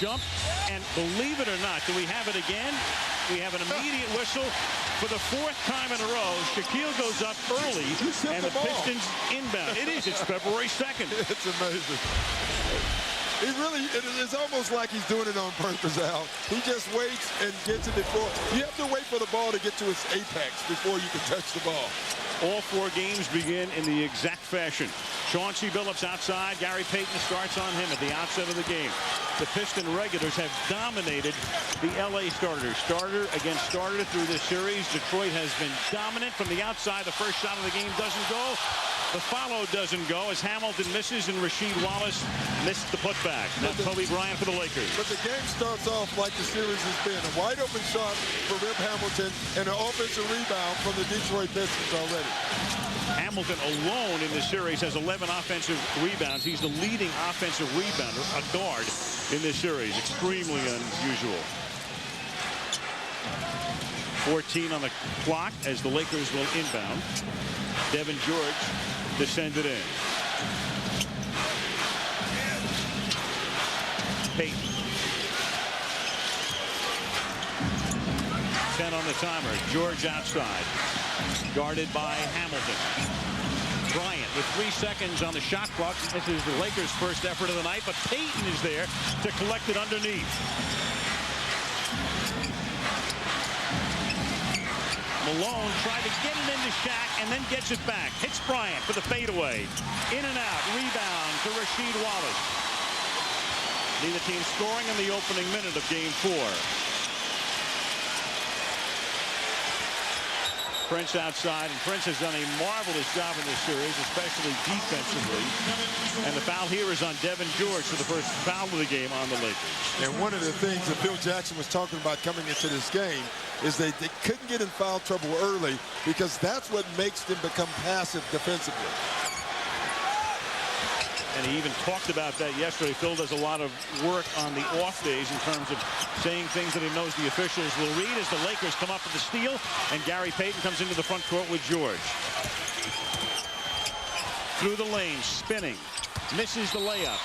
jump, and believe it or not, do we have it again? We have an immediate whistle for the 4th time in a row. Shaquille goes up early, and the Pistons inbound. It is. It's February 2nd. It's amazing. He really, it's almost like he's doing it on purpose, Al. He just waits and gets it before. You have to wait for the ball to get to its apex before you can touch the ball. All 4 games begin in the exact fashion. Chauncey Billups outside. Gary Payton starts on him at the outset of the game. The Piston regulars have dominated the LA starters. Starter against starter through this series. Detroit has been dominant from the outside. The first shot of the game doesn't go. The follow doesn't go as Hamilton misses and Rasheed Wallace missed the putback. Now Kobe Bryant for the Lakers. But the game starts off like the series has been. A wide open shot for Rip Hamilton and an offensive rebound from the Detroit Pistons already. Hamilton alone in this series has 11 offensive rebounds. He's the leading offensive rebounder, a guard, in this series. Extremely unusual. 14 on the clock as the Lakers will inbound. Devin George descended in. Payton. 10 on the timer. George outside. Guarded by Hamilton. Bryant with 3 seconds on the shot clock. This is the Lakers' first effort of the night, but Payton is there to collect it underneath. Malone tried to get it into Shaq and then gets it back. Hits Bryant for the fadeaway. In and out. Rebound to Rasheed Wallace. Neither team scoring in the opening minute of game 4. Prince outside, and Prince has done a marvelous job in this series, especially defensively. And the foul here is on Devin George for the first foul of the game on the Lakers. And one of the things that Phil Jackson was talking about coming into this game is they couldn't get in foul trouble early because that's what makes them become passive defensively. And he even talked about that yesterday. Phil does a lot of work on the off days in terms of saying things that he knows the officials will read as the Lakers come up with the steal, and Gary Payton comes into the front court with George. Through the lane, spinning, misses the layup.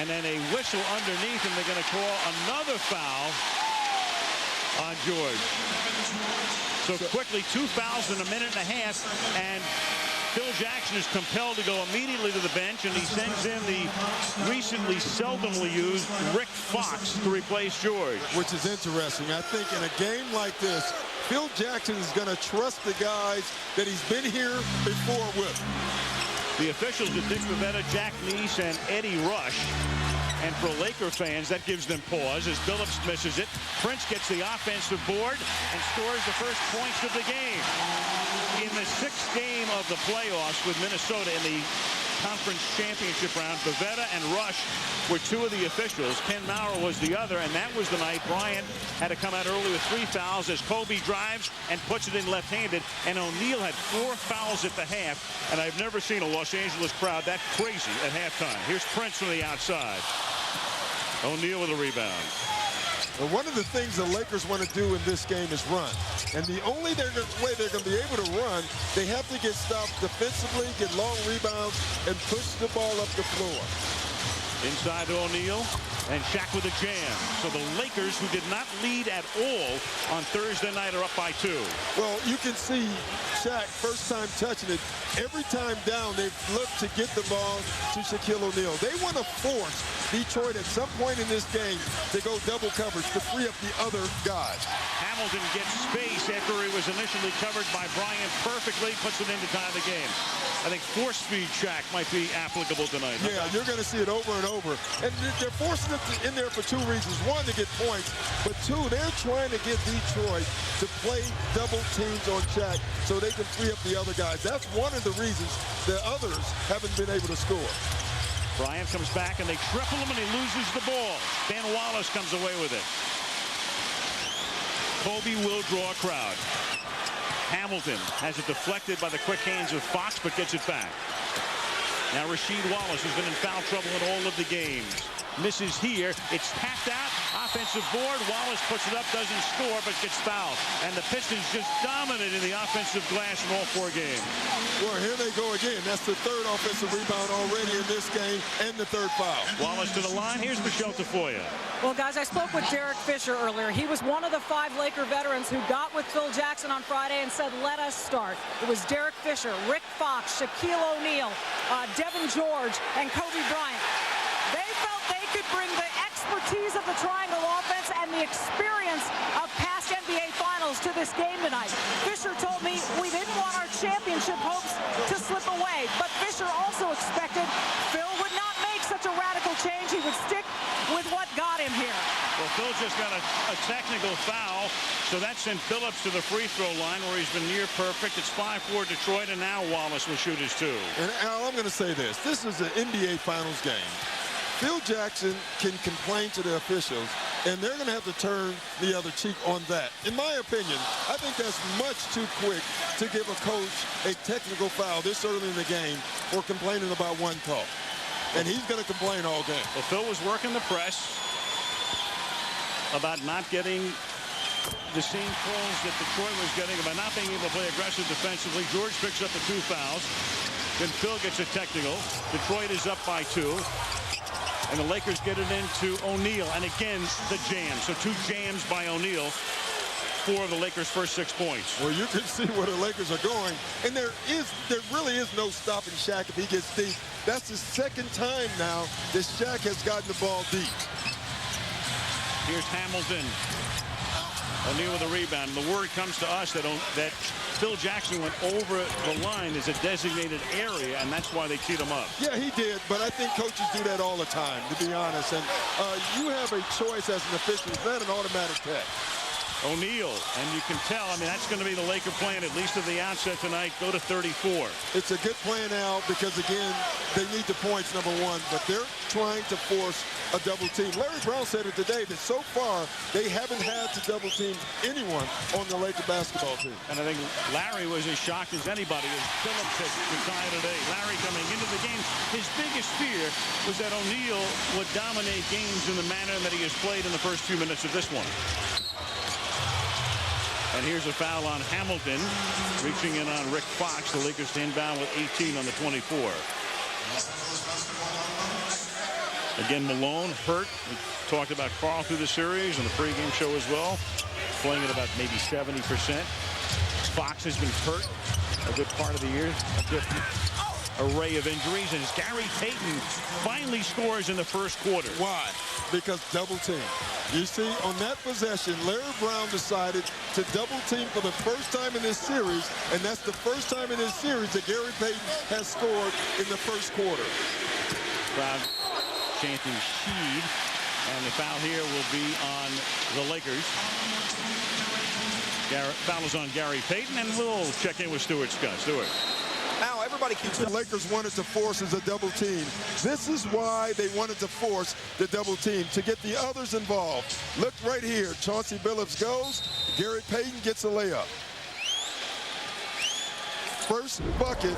And then a whistle underneath, and they're going to call another foul on George. So quickly, 2 fouls in a minute and a half, and Phil Jackson is compelled to go immediately to the bench, and he sends in the recently seldomly used Rick Fox to replace George. Which is interesting. I think in a game like this, Phil Jackson is going to trust the guys that he's been here before with. The officials are Dick Bavetta, Jack Neese, and Eddie Rush. And for Laker fans, that gives them pause as Billups misses it. Prince gets the offensive board and scores the first points of the game. In the 6th game of the playoffs with Minnesota in the conference championship round, Bavetta and Rush were 2 of the officials. Ken Maurer was the other, and that was the night Bryant had to come out early with 3 fouls as Kobe drives and puts it in left-handed, and O'Neal had 4 fouls at the half, and I've never seen a Los Angeles crowd that crazy at halftime. Here's Prince from the outside. O'Neal with a rebound. Well, one of the things the Lakers want to do in this game is run. And the only way they're going to be able to run, they have to get stopped defensively, get long rebounds, and push the ball up the floor. Inside to O'Neal, and Shaq with a jam. So the Lakers, who did not lead at all on Thursday night, are up by 2. Well, you can see Shaq, first time touching it, every time down, they've looked to get the ball to Shaquille O'Neal. They want to force Detroit at some point in this game to go double coverage to free up the other guys. Hamilton gets space after he was initially covered by Bryant perfectly, puts it in to tie the game. I think force-feed Shaq might be applicable tonight. Yeah, you're going to see it over and over. And they're forcing it in there for 2 reasons. 1, to get points, but 2, they're trying to get Detroit to play double teams on Shaq so they can free up the other guys. That's one of the reasons the others haven't been able to score. Bryant comes back, and they triple him, and he loses the ball. Ben Wallace comes away with it. Kobe will draw a crowd. Hamilton has it deflected by the quick hands of Fox, but gets it back. Now Rasheed Wallace has been in foul trouble in all of the games. misses here. It's tapped out. Offensive board. Wallace puts it up, doesn't score, but gets fouled. And the Pistons just dominated the offensive glass in all 4 games. Well, here they go again. That's the 3rd offensive rebound already in this game and the 3rd foul. Wallace to the line. Here's Michelle Tafoya. Well, guys, I spoke with Derek Fisher earlier. He was one of the 5 Laker veterans who got with Phil Jackson on Friday and said, let us start. It was Derek Fisher, Rick Fox, Shaquille O'Neal, Devin George, and Kobe Bryant. They felt they could bring the expertise of the triangle offense and the experience of past NBA Finals to this game tonight. Fisher told me we didn't want our championship hopes to slip away, but Fisher also expected Phil would not make such a radical change. He would stick with what got him here. Well, Phil just got a technical foul, so that sent Phillips to the free throw line where he's been near perfect. It's 5-4 Detroit, and now Wallace will shoot his 2. And Al, I'm going to say this. This is an NBA Finals game. Phil Jackson can complain to the officials, and they're going to have to turn the other cheek on that. In my opinion, I think that's much too quick to give a coach a technical foul this early in the game for complaining about one call. And he's going to complain all game. Well, Phil was working the press about not getting the same calls that Detroit was getting, about not being able to play aggressive defensively. George picks up the 2 fouls. Then Phil gets a technical. Detroit is up by 2. And the Lakers get it into O'Neal. And again, the jam. So 2 jams by O'Neal for the Lakers' first 6 points. Well, you can see where the Lakers are going. And there really is no stopping Shaq if he gets deep. That's the 2nd time now that Shaq has gotten the ball deep. Here's Hamilton. O'Neal with a rebound. The word comes to us that Phil Jackson went over the line as a designated area, and that's why they teed him up. Yeah, he did, but I think coaches do that all the time, to be honest. And you have a choice as an official. It's not an automatic test. O'Neal, and you can tell, I mean, that's going to be the Laker plan, at least at the outset tonight, go to 34. It's a good plan now because, again, they need the points, number 1, but they're trying to force a double team. Larry Brown said it today that so far they haven't had to double team anyone on the Laker basketball team. And I think Larry was as shocked as anybody as Phillips had retired today. Larry coming into the game, his biggest fear was that O'Neal would dominate games in the manner that he has played in the first few minutes of this one. And here's a foul on Hamilton, reaching in on Rick Fox. The Lakers stand down with 18 on the 24. Again, Malone hurt. We talked about Carl through the series and the pregame show as well, playing at about maybe 70%. Fox has been hurt a good part of the year. A different array of injuries, and Gary Payton finally scores in the first quarter. Why? Because double team. You see, on that possession, Larry Brown decided to double team for the first time in this series, and that's the first time in this series that Gary Payton has scored in the first quarter. Crowd chanting Sheed, and the foul here will be on the Lakers. Foul is on Gary Payton, and we'll check in with Stuart Scott. Stuart. Now everybody keeps the Lakers wanted to force as a double team. This is why they wanted to force the double team, to get the others involved. Look right here. Chauncey Billups goes. Gary Payton gets a layup. First bucket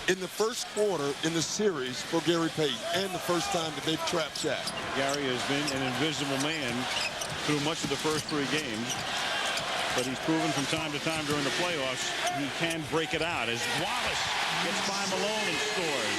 in the first quarter in the series for Gary Payton, and the first time that they've trapped Shaq. Gary has been an invisible man through much of the first 3 games. But he's proven from time to time during the playoffs he can break it out as Wallace gets by Malone and scores.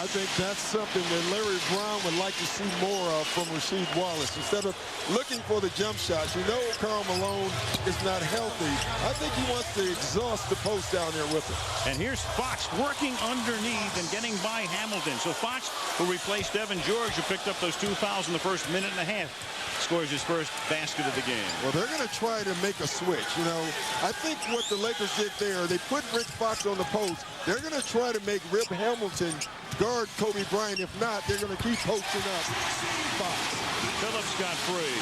I think that's something that Larry Brown would like to see more of from Rasheed Wallace. Instead of looking for the jump shots, you know Karl Malone is not healthy. I think he wants to exhaust the post down there with him. And here's Fox working underneath and getting by Hamilton. So Fox, who replaced Devin George, who picked up those 2 fouls in the first minute and a half, scores his first basket of the game. Well, they're going to try to make a switch. You know, I think what the Lakers did there, they put Rick Fox on the post. They're going to try to make Rip Hamilton guard Kobe Bryant. If not, they're going to keep posting up Fox. Phillips got free.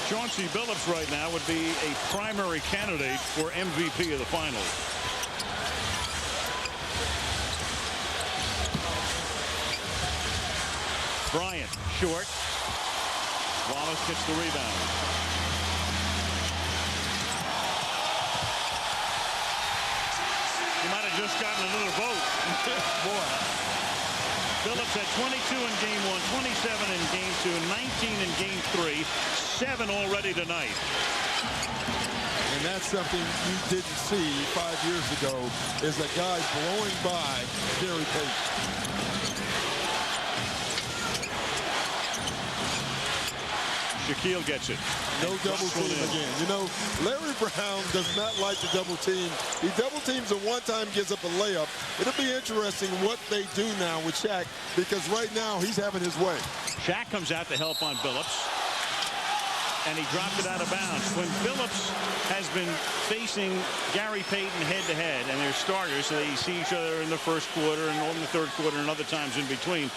Chauncey Billups right now would be a primary candidate for MVP of the finals. Bryant, short. Wallace gets the rebound. He might have just gotten another vote. Boy. Phillips had 22 in game 1, 27 in game 2, 19 in game 3, 7 already tonight. And that's something you didn't see 5 years ago, is a guy blowing by Gary Payton. Shaquille gets it. No double team again. You know, Larry Brown does not like to double team. He double teams and one time gives up a layup. It'll be interesting what they do now with Shaq, because right now he's having his way. Shaq comes out to help on Billups, and he dropped it out of bounds. When Billups has been facing Gary Payton head-to-head, and they're starters, so they see each other in the first quarter and in the third quarter and other times in between,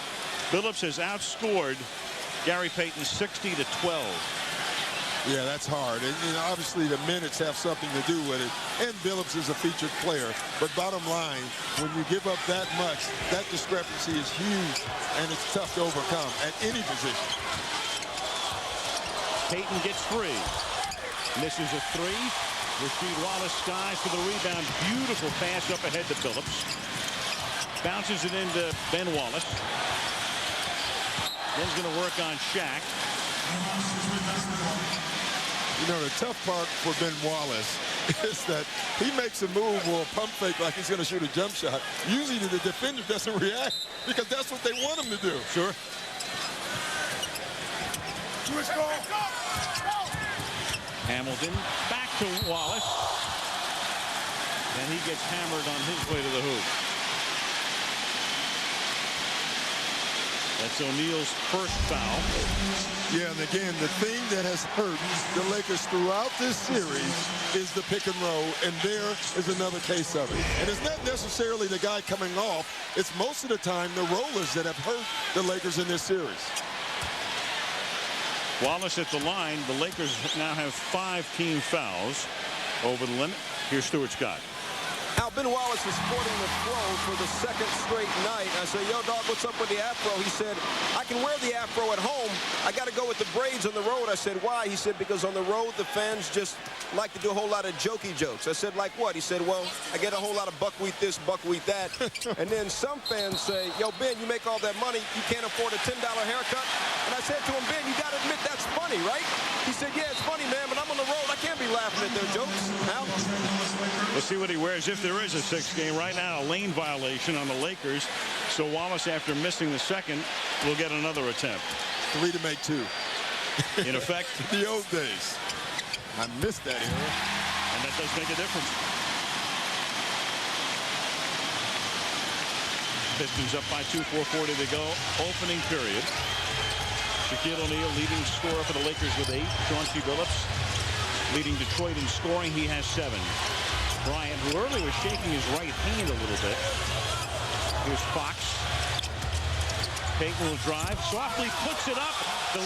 Billups has outscored Gary Payton 60-12. Yeah, that's hard. And you know, obviously the minutes have something to do with it. And Billups is a featured player. But bottom line, when you give up that much, that discrepancy is huge, and it's tough to overcome at any position. Payton gets 3. Misses a 3. Rasheed Wallace skies for the rebound. Beautiful pass up ahead to Billups. Bounces it into Ben Wallace. Then he's going to work on Shaq. You know, the tough part for Ben Wallace is that he makes a move or a pump fake like he's going to shoot a jump shot. Usually the defender doesn't react because that's what they want him to do. Sure. Hamilton back to Wallace. And he gets hammered on his way to the hoop. That's O'Neal's first foul. Yeah, and again, the thing that has hurt the Lakers throughout this series is the pick and roll, and there is another case of it. And it's not necessarily the guy coming off. It's most of the time the rollers that have hurt the Lakers in this series. Wallace at the line. The Lakers now have 5 team fouls over the limit. Here's Stuart Scott. Now, Ben Wallace is sporting the flow for the second straight night. I said, yo, dog, what's up with the afro? He said, I can wear the afro at home. I got to go with the braids on the road. I said, why? He said, because on the road, the fans just like to do a whole lot of jokey jokes. I said, like what? He said, well, I get a whole lot of buckwheat this, buckwheat that. And then some fans say, yo, Ben, you make all that money. You can't afford a $10 haircut. And I said to him, Ben, you got to admit that's funny, right? He said, yeah, it's funny, man, but I'm on the road. I can't be laughing at their jokes. Now, we'll see what he wears if there is a 6th game. Right now, a lane violation on the Lakers. So Wallace, after missing the second, will get another attempt. 3 to make 2. In effect, the old days. I missed that era. And that does make a difference. Pistons up by 2, 4:40 to go. Opening period. Shaquille O'Neal leading scorer for the Lakers with 8. Chauncey Billups leading Detroit in scoring. He has 7. Bryant, who earlier was shaking his right hand a little bit. Here's Fox. Payton will drive. Softly puts it up. The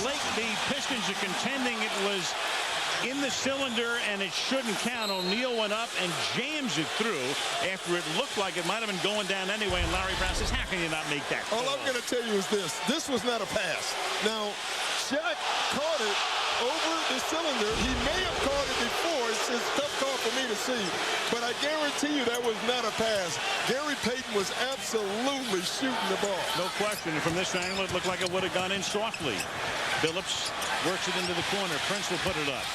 Pistons are contending it was in the cylinder and it shouldn't count. O'Neal went up and jams it through after it looked like it might have been going down anyway. And Larry Brown says, how can you not make that? All I'm going to tell you is this. This was not a pass. Now, Shaq caught it over the cylinder. He may have caught it before. It's a tough call for me to see. But I guarantee you that was not a pass. Gary Payton was absolutely shooting the ball. No question. And from this angle, it looked like it would have gone in softly. Billups works it into the corner. Prince will put it up.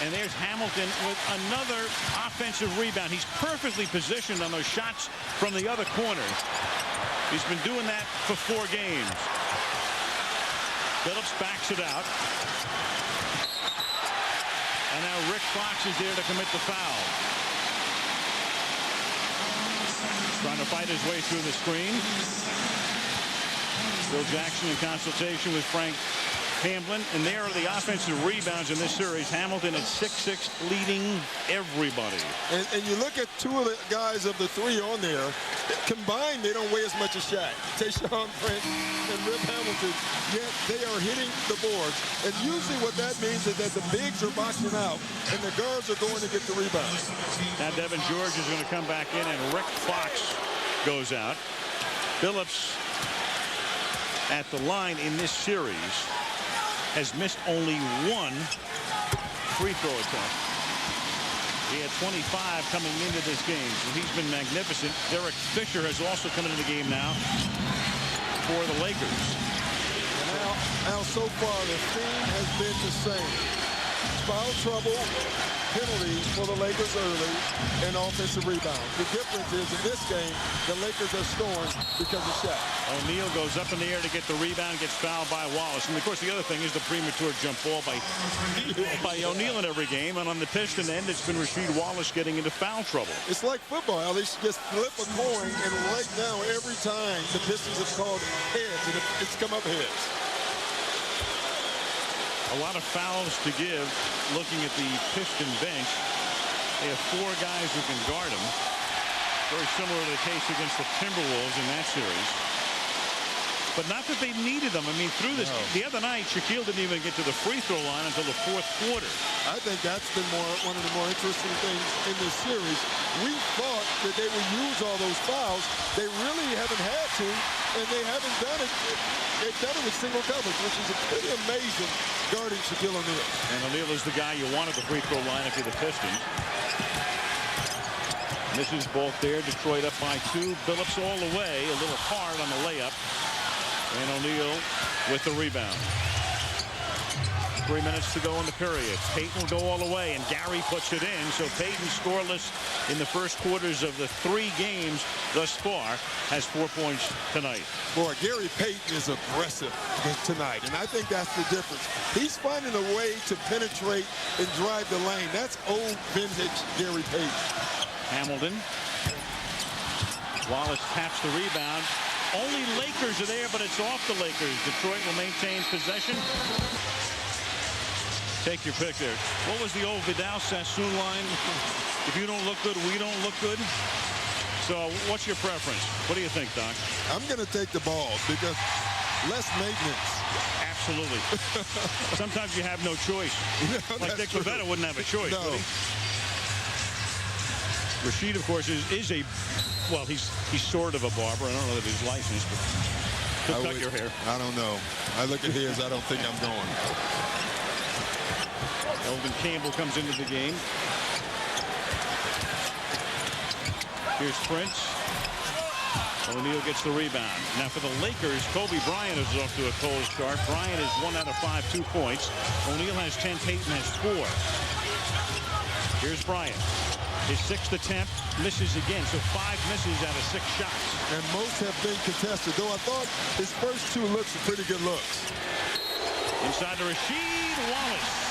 And there's Hamilton with another offensive rebound. He's perfectly positioned on those shots from the other corner. He's been doing that for 4 games. Billups backs it out. And now Rick Fox is there to commit the foul. Trying to fight his way through the screen. Phil Jackson in consultation with Frank Hamblin, and there are the offensive rebounds in this series. Hamilton at 6'6", leading everybody. And you look at 2 of the guys of the 3 on there. Combined, they don't weigh as much as Shaq. Tayshaun Prince and Rip Hamilton, yet they are hitting the boards. And usually what that means is that the bigs are boxing out, and the guards are going to get the rebounds. Now Devin George is going to come back in, and Rick Fox goes out. Billups at the line in this series has missed only 1 free throw attempt. He had 25 coming into this game, so he's been magnificent. Derek Fisher has also come into the game now for the Lakers. Now, so far, the theme has been the same. Foul trouble, penalty for the Lakers early, and offensive rebound. The difference is in this game, the Lakers are scoring because of Shaq. O'Neal goes up in the air to get the rebound, gets fouled by Wallace. And, of course, the other thing is the premature jump ball by O'Neal in every game. And on the Piston end, it's been Rasheed Wallace getting into foul trouble. It's like football. At least just flip a coin, and right now, every time, the Pistons have called heads, and it's come up heads. A lot of fouls to give looking at the Piston bench. They have 4 guys who can guard them. Very similar to the case against the Timberwolves in that series. But not that they needed them. I mean, through this, the other night, Shaquille didn't even get to the free throw line until the 4th quarter. I think that's been one of the more interesting things in this series. We thought that they would use all those fouls. They really haven't had to, and they haven't done it. They've done it with single coverage, which is a pretty amazing guarding Shaquille O'Neal. And O'Neal is the guy you want at the free throw line if you're the Pistons. Misses both there. Detroit up by 2. Billups all the way. A little hard on the layup. And O'Neal with the rebound. 3 minutes to go in the period. Payton will go all the way, and Gary puts it in. So Payton, scoreless in the first quarters of the 3 games thus far, has 4 points tonight. Boy, Gary Payton is aggressive tonight, and I think that's the difference. He's finding a way to penetrate and drive the lane. That's old vintage Gary Payton. Hamilton. Wallace taps the rebound. Only Lakers are there, but it's off the Lakers. Detroit will maintain possession. Take your pick there. What was the old Vidal-Sassoon line? If you don't look good, we don't look good. So what's your preference? What do you think, Doc? I'm going to take the ball because less maintenance. Absolutely. Sometimes you have no choice. Like Dick Pavetta wouldn't have a choice. No. Rasheed, of course, is a, well, he's sort of a barber. I don't know that he's licensed, but he'll cut your hair. I don't know. I look at his, I don't think I'm going. Elvin Campbell comes into the game. Here's Prince. O'Neal gets the rebound. Now for the Lakers, Kobe Bryant is off to a cold start. Bryant is 1 out of 5, 2 points. O'Neal has 10, Payton has 4. Here's Bryant. His 6th attempt, misses again, so 5 misses out of 6 shots. And most have been contested, though I thought his first 2 looks are pretty good looks. Inside to Rasheed Wallace.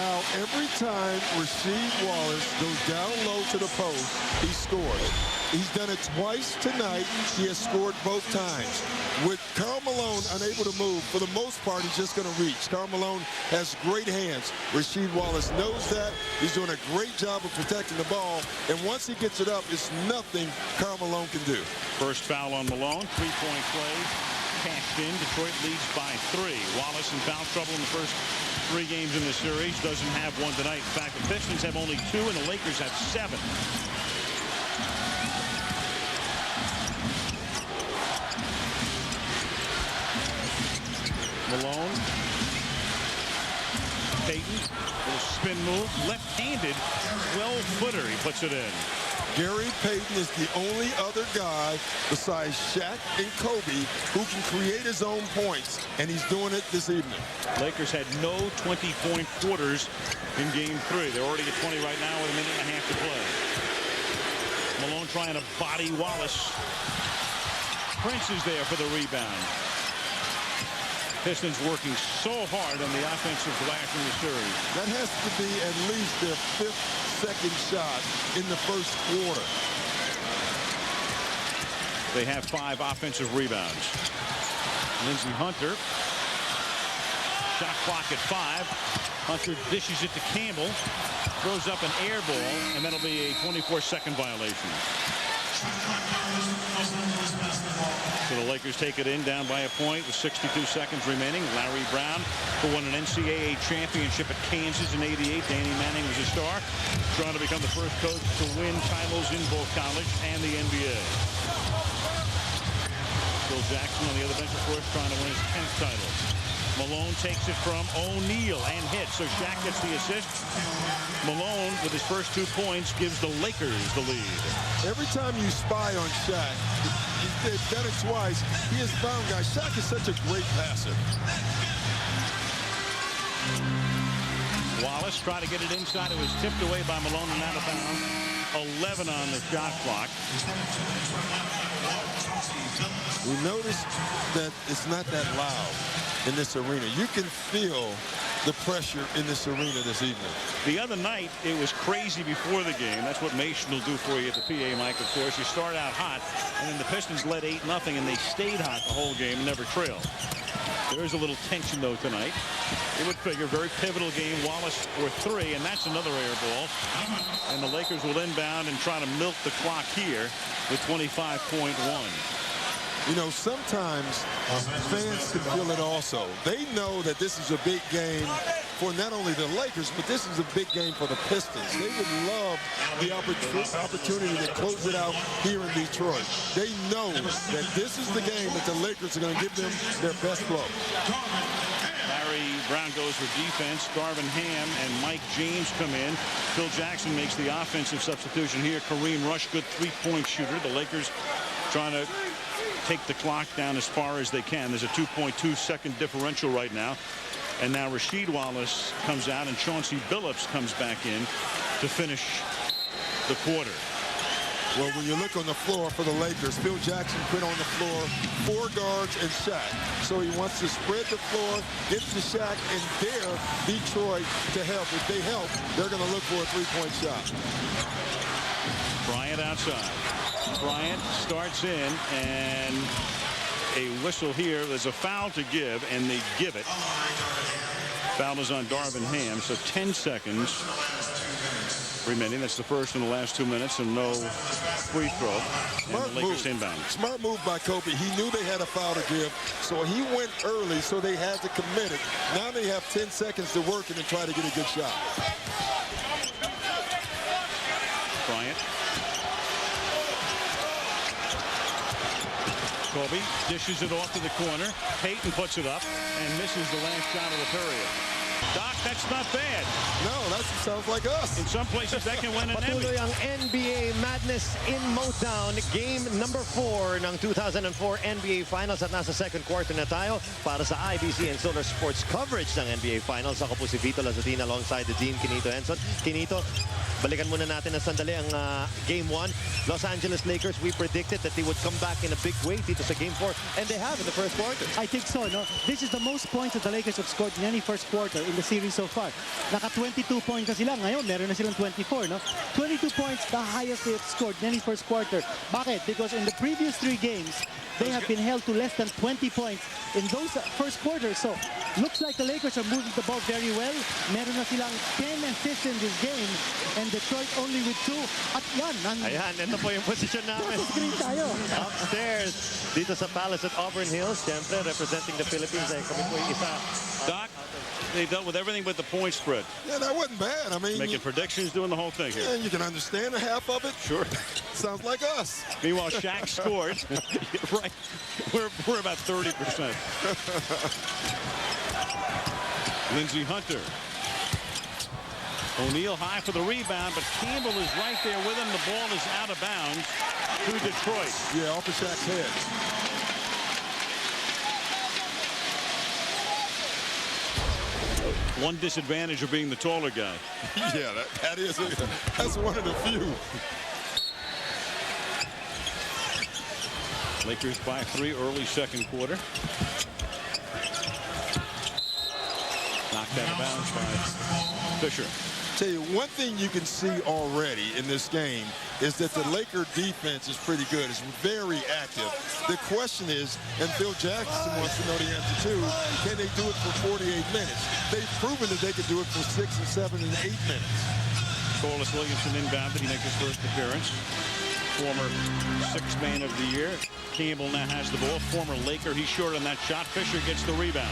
Now, every time Rasheed Wallace goes down low to the post, he scores. He's done it twice tonight. He has scored both times. With Karl Malone unable to move, for the most part, he's just going to reach. Karl Malone has great hands. Rasheed Wallace knows that. He's doing a great job of protecting the ball. And once he gets it up, it's nothing Karl Malone can do. First foul on Malone. 3-point play. Cashed in. Detroit leads by 3. Wallace in foul trouble in the first 3 games in the series. Doesn't have one tonight. In fact, the Pistons have only 2, and the Lakers have 7. Malone. Payton. Little spin move. Left-handed. 12-footer. He puts it in. Gary Payton is the only other guy besides Shaq and Kobe who can create his own points, and he's doing it this evening. Lakers had no 20-point quarters in Game 3. They're already at 20 right now with a minute and a half to play. Malone trying to body Wallace. Prince is there for the rebound. Pistons working so hard on the offensive glass in the series. That has to be at least their 5th second shot in the first quarter. They have 5 offensive rebounds. Lindsey Hunter. Shot clock at 5. Hunter dishes it to Campbell. Throws up an air ball, and that'll be a 24-second violation. So the Lakers take it in, down by a point with 62 seconds remaining. Larry Brown, who won an NCAA championship at Kansas in '88. Danny Manning was a star, trying to become the first coach to win titles in both college and the NBA. Phil Jackson on the other bench, of course, trying to win his 10th title. Malone takes it from O'Neal and hits, so Shaq gets the assist. Malone, with his first 2 points, gives the Lakers the lead. Every time you spy on Shaq, he's done it twice. He has found guys. Shaq is such a great passer. Wallace tried to get it inside. It was tipped away by Malone and out of bounds. 11 on the shot clock. We noticed that it's not that loud in this arena. You can feel the pressure in this arena this evening. The other night, it was crazy before the game. That's what Mason will do for you at the PA mic, of course. You start out hot, and then the Pistons led 8-0, and they stayed hot the whole game and never trailed. There's a little tension, though, tonight. It would figure, very pivotal game. Wallace for 3, and that's another air ball. And the Lakers will inbound and try to milk the clock here with 25.1. You know, sometimes fans can feel it also. They know that this is a big game for not only the Lakers, but this is a big game for the Pistons. They would love the opportunity to close it out here in Detroit. They know that this is the game that the Lakers are going to give them their best blow. Larry Brown goes for defense. Darvin Ham and Mike James come in. Phil Jackson makes the offensive substitution here. Kareem Rush, good three-point shooter. The Lakers trying to take the clock down as far as they can. There's a 2.2-second differential right now. And now Rasheed Wallace comes out and Chauncey Billups comes back in to finish the quarter. Well, when you look on the floor for the Lakers, Phil Jackson put on the floor 4 guards and Shaq. So he wants to spread the floor, get to Shaq, and dare Detroit to help. If they help, they're going to look for a three-point shot. Bryant outside. Bryant starts in, and a whistle here. There's a foul to give, and they give it. Foul is on Darvin Ham, so 10 seconds remaining. That's the first in the last 2 minutes, and no free throw. And the Lakers inbound. Smart move by Kobe. He knew they had a foul to give, so he went early, so they had to commit it. Now they have 10 seconds to work it and try to get a good shot. Bryant. Kobe dishes it off to the corner. Payton puts it up and misses the last shot of the period. Doc, that's not bad. No, that sounds like us. In some places, that can win an Emmy. Patuloy ang NBA Madness in Motown. Game number 4 ng 2004 NBA Finals at nasa second quarter na tayo para sa IBC and Solar Sports coverage ng NBA Finals. Ako po si Vito Lazatina alongside the Dean Quinito Henson. Quinito, balikan muna natin na sandali ang Game 1. Los Angeles Lakers, we predicted that they would come back in a big way dito sa Game 4, and they have in the first quarter. I think so, no? This is the most points that the Lakers have scored in any first quarter in the series so far. Naka 22 points na sila. Ngayon, meron na silang 24, no? 22 points, the highest they have scored in any first quarter. Bakit? Because in the previous 3 games, they have been held to less than 20 points in those first quarters. So, looks like the Lakers are moving the ball very well. Meron na silang 10 assists in this game, and Detroit only with 2. At yan. Ayan, ito po yung position namin. Screen tayo. Upstairs, dito sa Palace at Auburn Hills. Siyempre, representing the Philippines ay kami po yung isa. Doc, they dealt with everything but the point spread. Yeah, that wasn't bad. I mean, making predictions, doing the whole thing here. Yeah, you can understand a half of it. Sure. Sounds like us. Meanwhile, Shaq scored. Right. We're about 30%. Lindsey Hunter. O'Neal high for the rebound, but Campbell is right there with him. The ball is out of bounds to Detroit. Yeah, off of Shaq's head. One disadvantage of being the taller guy. Yeah, that's one of the few. Lakers by 3 early second quarter. Knocked out of bounds by Fisher. Tell you, one thing you can see already in this game is that the Laker defense is pretty good. It's very active. The question is, and Phil Jackson wants to know the answer too, can they do it for 48 minutes? They've proven that they can do it for 6 and 7 and 8 minutes. Corliss Williamson inbound, but he makes his first appearance. Former 6th man of the year. Campbell now has the ball. Former Laker, he's short on that shot. Fisher gets the rebound.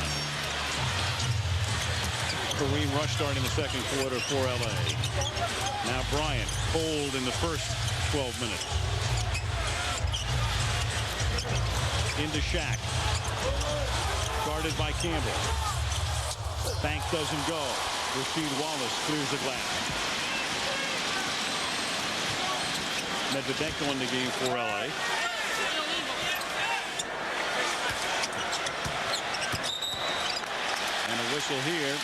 Kareem Rush starting the second quarter for LA. Now Bryant, cold in the first 12 minutes. Into Shaq. Guarded by Campbell. Bank doesn't go. Rasheed Wallace clears the glass. Medvedenko in the game for LA. And a whistle here.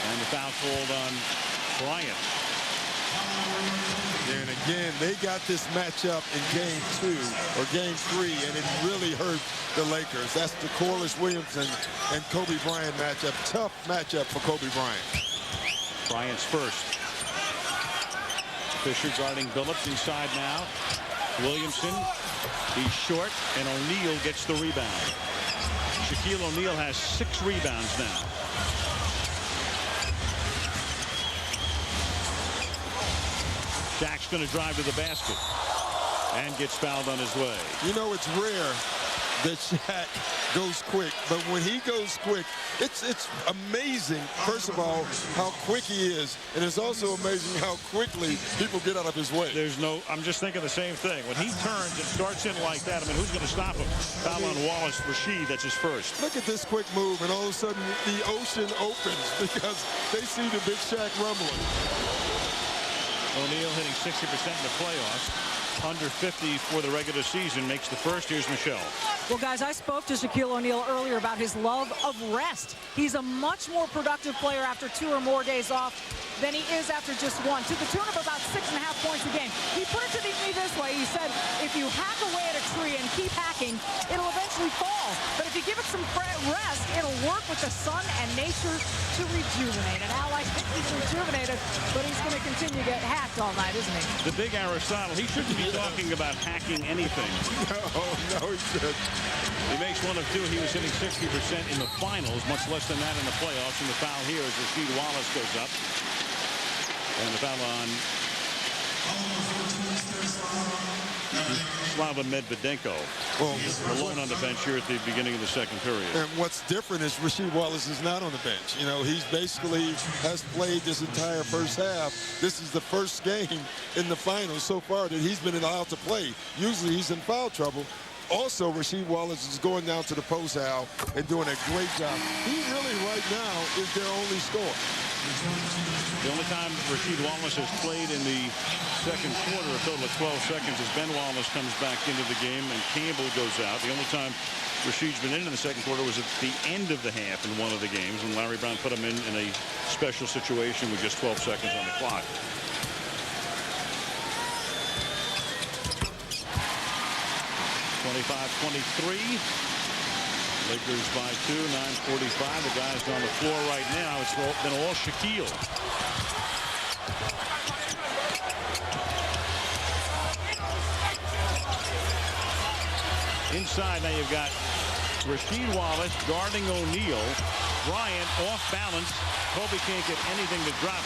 And the foul called on Bryant. And again, they got this matchup in game 2 or game 3, and it really hurt the Lakers. That's the Corliss Williamson and Kobe Bryant matchup. Tough matchup for Kobe Bryant. Bryant's first. Fisher guarding Billups inside now. Williamson, he's short, and O'Neal gets the rebound. Shaquille O'Neal has 6 rebounds now. Shaq's going to drive to the basket and gets fouled on his way. You know, it's rare that Shaq goes quick, but when he goes quick, it's amazing, first of all, how quick he is, and it's also amazing how quickly people get out of his way. I'm just thinking the same thing. When he turns and starts in like that, I mean, who's going to stop him? Foul on Wallace. Rasheed, that's his first. Look at this quick move, and all of a sudden the ocean opens because they see the big Shaq rumbling. O'Neal hitting 60% in the playoffs. Under 50 for the regular season, makes the first. Here's Michelle. Well, guys, I spoke to Shaquille O'Neal earlier about his love of rest. He's a much more productive player after 2 or more days off than he is after just 1, to the tune of about 6.5 points a game. He put it to me this way. He said, if you hack away at a tree and keep hacking, it'll eventually fall. But if you give it some rest, it'll work with the sun and nature to rejuvenate. And Al, I think he's rejuvenated, but he's going to continue to get hacked all night, isn't he? The big Aristotle, he shouldn't be talking about hacking anything. No, he should. He makes 1 of 2. He was hitting 60% in the finals, much less than that in the playoffs. And the foul here as Rasheed Wallace goes up. And the foul on Slava Medvedenko. Well, alone on the bench here at the beginning of the second period. And what's different is Rasheed Wallace is not on the bench. You know, he's basically has played this entire first half. This is the first game in the finals so far that he's been allowed to play. Usually he's in foul trouble. Also, Rasheed Wallace is going down to the post, Al, and doing a great job. He really, right now, is their only scorer. The only time Rasheed Wallace has played in the second quarter, a total of 12 seconds, as Ben Wallace comes back into the game and Campbell goes out. The only time Rasheed's been in the second quarter was at the end of the half in one of the games, and Larry Brown put him in a special situation with just 12 seconds on the clock. 25-23. Lakers by 2, 9:45. The guys on the floor right now, it's been all Shaquille. Inside now you've got Rasheed Wallace guarding O'Neal. Bryant off balance. Kobe can't get anything to drop.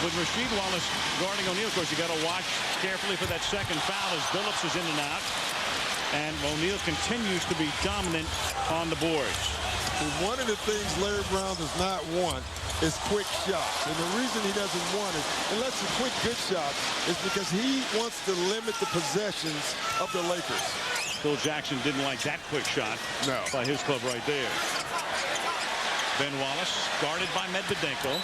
With Rasheed Wallace guarding O'Neal, of course, you got to watch carefully for that second foul as Billups is in and out. And O'Neal continues to be dominant on the boards. And one of the things Larry Brown does not want is quick shots. And the reason he doesn't want it, unless it's a quick good shot, is because he wants to limit the possessions of the Lakers. Phil Jackson didn't like that quick shot by his club right there. Ben Wallace guarded by Medvedenko.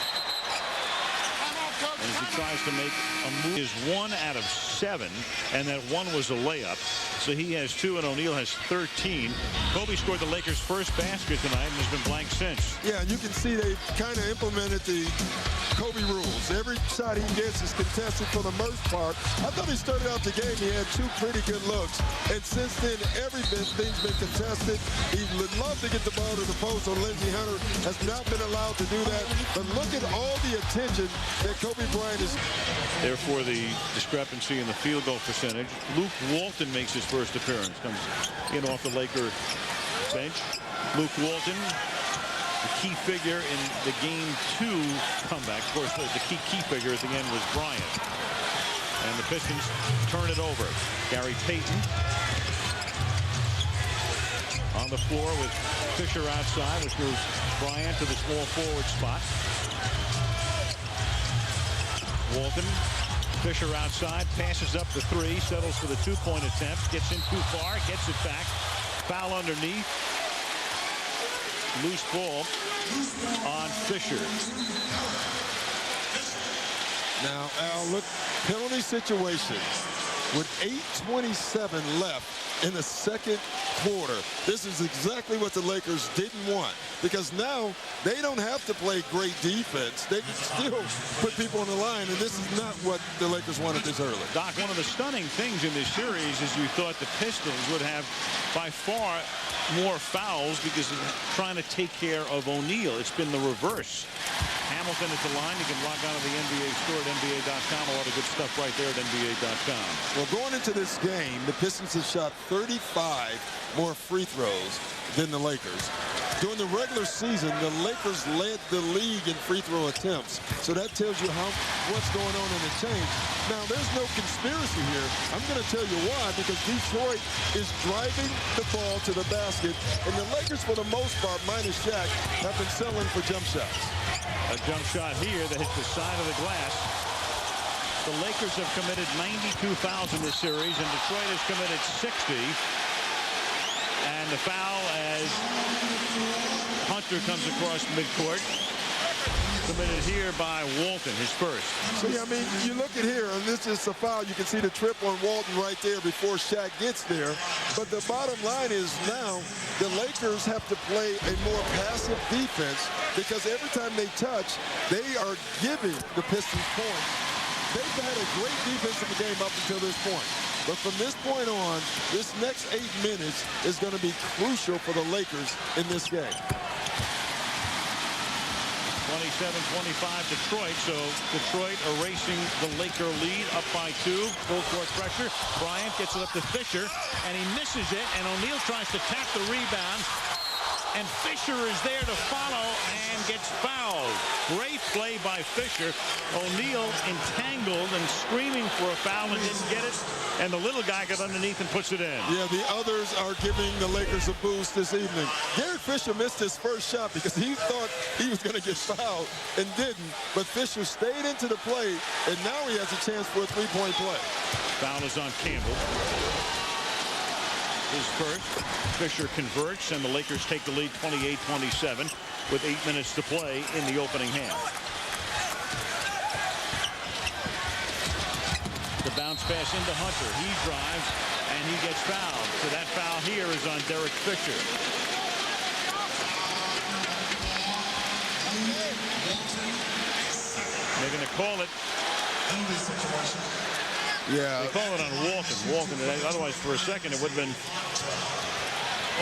And as he tries to make a move, is 1 out of 7, and that 1 was a layup. So he has 2, and O'Neal has 13. Kobe scored the Lakers' first basket tonight and has been blank since. Yeah, and you can see they kind of implemented the Kobe rules. Every shot he gets is contested for the most part. I thought he started out the game, he had 2 pretty good looks. And since then, everything's been contested. He would love to get the ball to the post, so Lindsey Hunter has not been allowed to do that. But look at all the attention that Kobe Bryant is. Therefore, the discrepancy in the field goal percentage. Luke Walton makes his first appearance. Comes in off the Laker bench. Luke Walton, the key figure in the Game 2 comeback. Of course, the key figure at the end was Bryant. And the Pistons turn it over. Gary Payton on the floor with Fisher outside, which moves Bryant to the small forward spot. Walton, Fisher outside, passes up the 3, settles for the 2-point attempt, gets in too far, gets it back, foul underneath. Loose ball on Fisher. Now, Al, look, penalty situation with 8:27 left in the second quarter. This is exactly what the Lakers didn't want, because now they don't have to play great defense. They can still put people on the line, and this is not what the Lakers wanted this early. Doc, one of the stunning things in this series is you thought the Pistons would have by far more fouls because of trying to take care of O'Neal. It's been the reverse. Hamilton at the line. You can log on to the NBA store at NBA.com. A lot of good stuff right there at NBA.com. Well, going into this game, the Pistons have shot 35 more free throws than the Lakers. During the regular season, the Lakers led the league in free throw attempts. So that tells you what's going on in the change. Now, there's no conspiracy here. I'm going to tell you why, because Detroit is driving the ball to the basket, and the Lakers, for the most part, minus Shaq, have been settling for jump shots. A jump shot here that hits the side of the glass. The Lakers have committed 92 fouls in this series, and Detroit has committed 60. And the foul as Hunter comes across midcourt. Committed here by Walton, his first. So, yeah, I mean, you look at here, and this is a foul. You can see the trip on Walton right there before Shaq gets there. But the bottom line is now the Lakers have to play a more passive defense, because every time they touch, they are giving the Pistons points. They've had a great defensive game up until this point. But from this point on, this next 8 minutes is going to be crucial for the Lakers in this game. 27-25 Detroit, so Detroit erasing the Laker lead up by 2. Full court pressure. Bryant gets it up to Fisher, and he misses it, and O'Neal tries to tap the rebound, and Fisher is there to follow and gets fouled. Great play by Fisher. O'Neal entangled and screaming for a foul and didn't get it, and the little guy got underneath and puts it in. Yeah, the others are giving the Lakers a boost this evening. Derek Fisher missed his first shot because he thought he was going to get fouled and didn't, but Fisher stayed into the play, and now he has a chance for a three-point play. Foul is on Campbell. His first. Fisher converts, and the Lakers take the lead 28-27 with 8 minutes to play in the opening half. The bounce pass into Hunter. He drives, and he gets fouled. So that foul here is on Derek Fisher. They're going to call it. Yeah. They call it on Walton. Otherwise, for a second, it would have been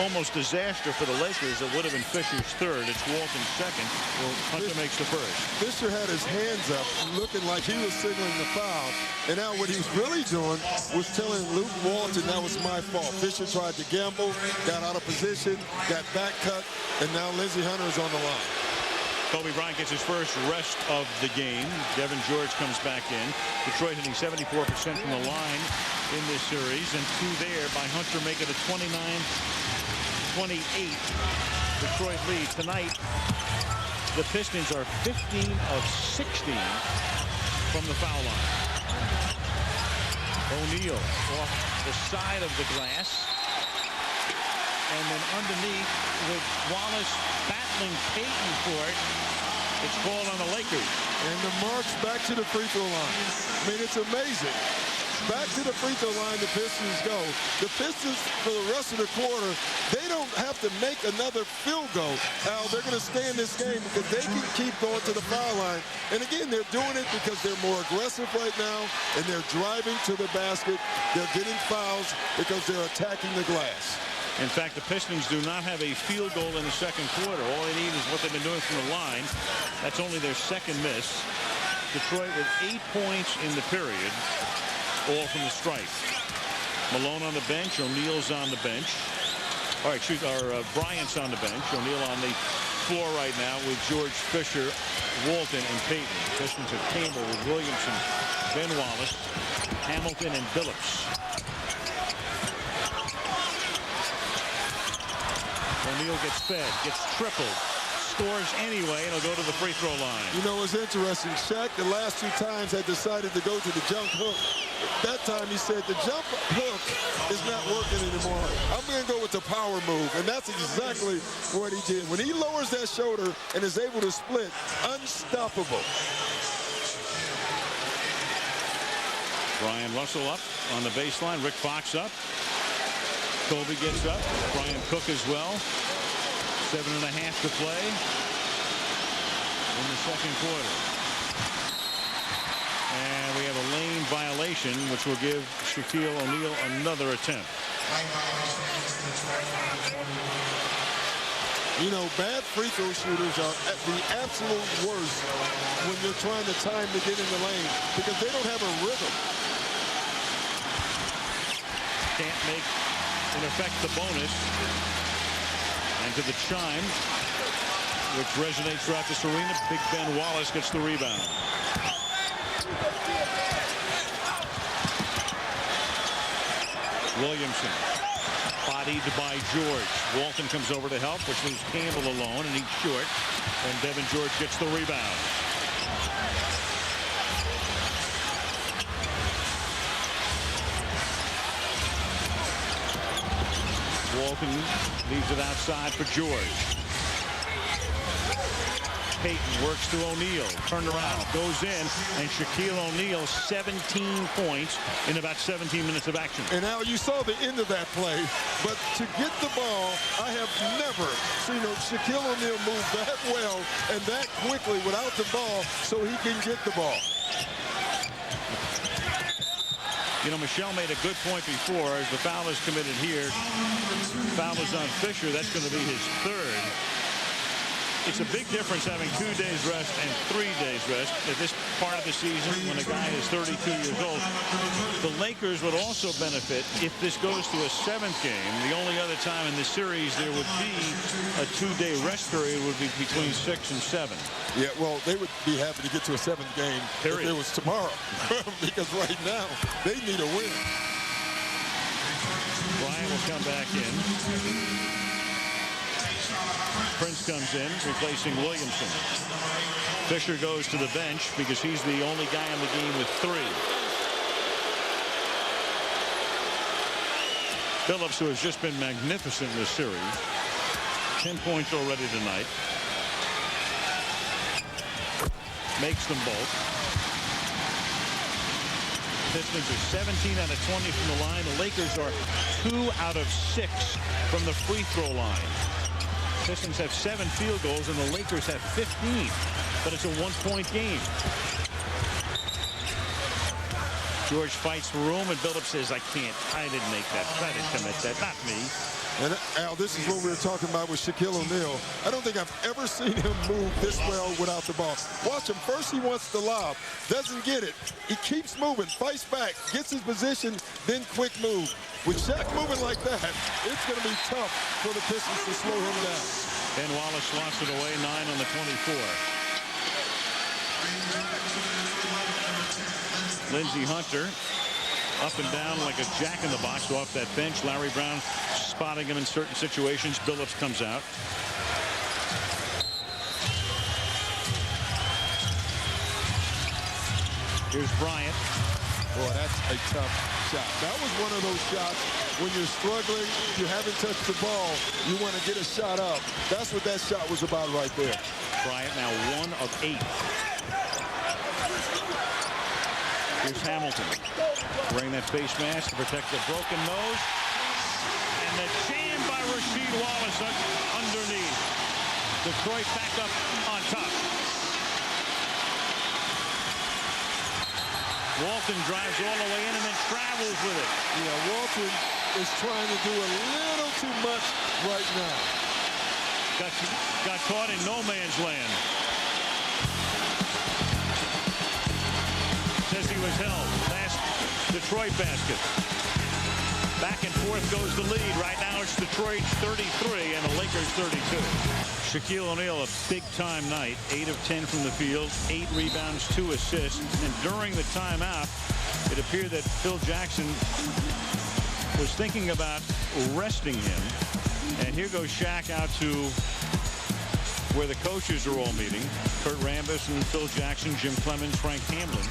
almost disaster for the Lakers. It would have been Fisher's third. It's Walton's second. Well, Hunter makes the first. Fisher had his hands up, looking like he was signaling the foul. And now what he was really doing was telling Luke Walton that was my fault. Fisher tried to gamble, got out of position, got back cut, and now Lindsey Hunter is on the line. Kobe Bryant gets his first rest of the game. Devin George comes back in. Detroit hitting 74% from the line in this series, and 2 there by Hunter, making it a 29-28 Detroit lead. Tonight, the Pistons are 15 of 16 from the foul line. O'Neal off the side of the glass. And then underneath, with Wallace battling Payton for it, it's called on the Lakers. And the marks back to the free throw line. I mean, it's amazing. Back to the free throw line the Pistons go. The Pistons, for the rest of the quarter, they don't have to make another field goal. Al, they're going to stay in this game because they can keep going to the foul line. And again, they're doing it because they're more aggressive right now, and they're driving to the basket. They're getting fouls because they're attacking the glass. In fact, the Pistons do not have a field goal in the second quarter. All they need is what they've been doing from the line. That's only their second miss. Detroit with 8 points in the period, all from the stripe. Malone on the bench. O'Neal's on the bench. All right, Bryant's on the bench. O'Neal on the floor right now with George, Fisher, Walton, and Payton. Pistons have Campbell with Williamson, Ben Wallace, Hamilton, and Billups. O'Neal gets fed, gets tripled, scores anyway, and he'll go to the free throw line. You know, it's interesting. Shaq, the last 2 times, had decided to go to the jump hook that time he said the jump hook is not working anymore. I'm going to go with the power move, and that's exactly what he did. When he lowers that shoulder and is able to split, unstoppable. Brian Russell up on the baseline. Rick Fox up. Kobe gets up. Brian Cook as well. 7.5 to play in the second quarter. And we have a lane violation, which will give Shaquille O'Neal another attempt. You know, bad free throw shooters are at the absolute worst when you're trying to time to get in the lane because they don't have a rhythm. Can't make, in effect, the bonus. And to the chime, which resonates throughout this arena. Big Ben Wallace gets the rebound. Williamson, bodied by George. Walton comes over to help, which leaves Campbell alone, and he's short. And Devin George gets the rebound. Walton leaves it outside for George. Payton works to O'Neal. Turned around, goes in, and Shaquille O'Neal 17 points in about 17 minutes of action. And Al, you saw the end of that play, but to get the ball, I have never seen Shaquille O'Neal move that well and that quickly without the ball so he can get the ball. You know, Michelle made a good point before. As the foul is committed here, foul is on Fisher. That's going to be his third. It's a big difference having 2 days rest and 3 days rest at this part of the season when a guy is 32 years old. The Lakers would also benefit if this goes to a 7th game. The only other time in the series there would be a 2-day rest period would be between 6 and 7. Yeah, well, they would be happy to get to a 7th game Period. if it was tomorrow because right now they need a win. Bryant will come back in. Prince comes in, replacing Williamson. Fisher goes to the bench because he's the only guy in the game with 3. Phillips, who has just been magnificent in this series, 10 points already tonight. Makes them both. Pistons are 17 out of 20 from the line. The Lakers are 2 out of 6 from the free throw line. Pistons have 7 field goals and the Lakers have 15, but it's a 1-point game. George fights for room and Phillips says, I didn't make that. I didn't commit that. Not me. And Al, this is what we were talking about with Shaquille O'Neal. I don't think I've ever seen him move this well without the ball. Watch him. First he wants the lob. Doesn't get it. He keeps moving. Fights back. Gets his position. Then quick move. With Shaq moving like that, it's going to be tough for the Pistons to slow him down. Ben Wallace lost it away. 9 on the 24. Lindsey Hunter up and down like a jack-in-the-box off that bench. Larry Brown spotting him in certain situations. Billups comes out. Here's Bryant. Boy, that's a tough shot. That was one of those shots when you're struggling, you haven't touched the ball, you want to get a shot up. That's what that shot was about right there. Bryant now 1 of 8. Here's Hamilton wearing that face mask to protect the broken nose. And the jam by Rasheed Wallace underneath. Detroit back up on top. Walton drives all the way in and then travels with it. Yeah, Walton is trying to do a little too much right now. Got caught in no man's land. Says he was held. Last Detroit basket. Back and forth goes the lead. Right now it's Detroit 33 and the Lakers 32. Shaquille O'Neal, a big-time night. 8 of 10 from the field, 8 rebounds, 2 assists. And during the timeout, it appeared that Phil Jackson was thinking about resting him. And here goes Shaq out to where the coaches are all meeting. Kurt Rambis and Phil Jackson, Jim Clemens, Frank Hamlin.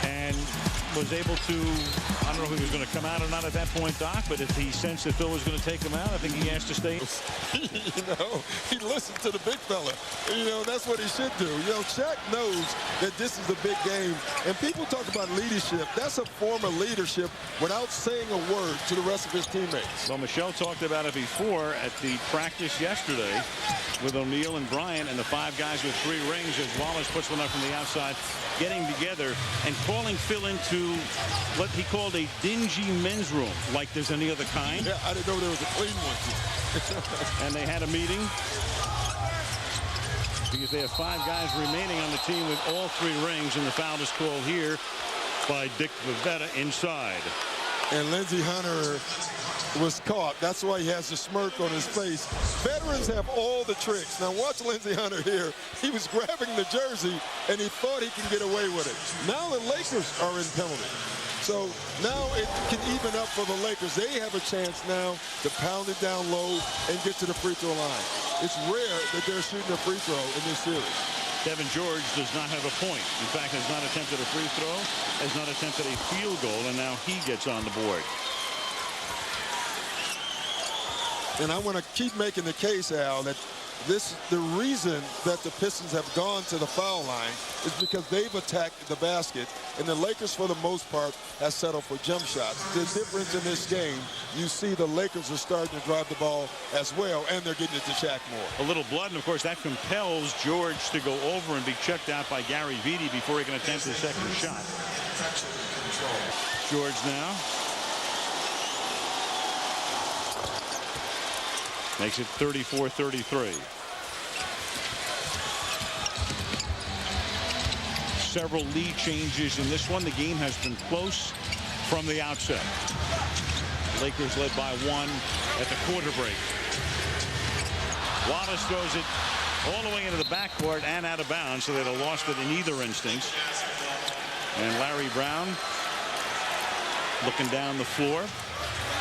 And was able to, I don't know if he was going to come out or not at that point, Doc, but if he sensed that Phil was going to take him out, I think he asked to stay. He listened to the big fella. That's what he should do. Shaq knows that this is a big game. And people talk about leadership. That's a form of leadership without saying a word to the rest of his teammates. Well, Michelle talked about it before at the practice yesterday with O'Neal and Bryant and the 5 guys with 3 rings as Wallace puts one up from the outside, getting together and calling Phil into what he called a dingy men's room, like there's any other kind. Yeah, I didn't know there was a clean one. And they had a meeting because they have 5 guys remaining on the team with all 3 rings, and the foul is called here by Dick Vivetta inside. And Lindsey Hunter was caught. That's why he has the smirk on his face. Veterans have all the tricks. Now watch Lindsey Hunter here. He was grabbing the jersey and he thought he can get away with it. Now the Lakers are in penalty. So now it can even up for the Lakers. They have a chance now to pound it down low and get to the free throw line. It's rare that they're shooting a free throw in this series. Devin George does not have a point. In fact, has not attempted a free throw, has not attempted a field goal, and now he gets on the board. And I want to keep making the case, Al, that the reason that the Pistons have gone to the foul line is because they've attacked the basket, and the Lakers, for the most part, have settled for jump shots. The difference in this game, you see the Lakers are starting to drive the ball as well, and they're getting it to Shaq more. A little blood, and of course that compels George to go over and be checked out by Gary Vitti before he can attempt his second shot. George now makes it 34-33. Several lead changes in this one. The game has been close from the outset. Lakers led by 1 at the quarter break. Wallace throws it all the way into the backcourt and out of bounds, so they'd have lost it in either instance. And Larry Brown looking down the floor.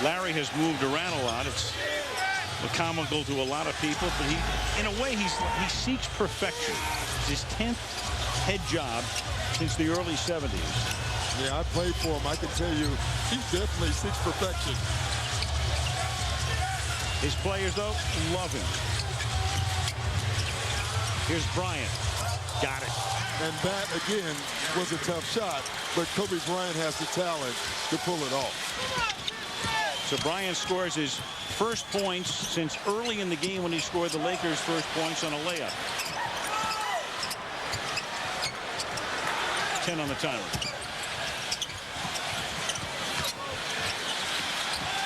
Larry has moved around a lot. It's comical to a lot of people, but in a way, he seeks perfection. It's his 10th head job since the early 70s. Yeah, I played for him. I can tell you, he definitely seeks perfection. His players, though, love him. Here's Bryant. Got it. And that, again, was a tough shot, but Kobe Bryant has the talent to pull it off. So Bryant scores his first points since early in the game when he scored the Lakers' first points on a layup. 10 on the timer.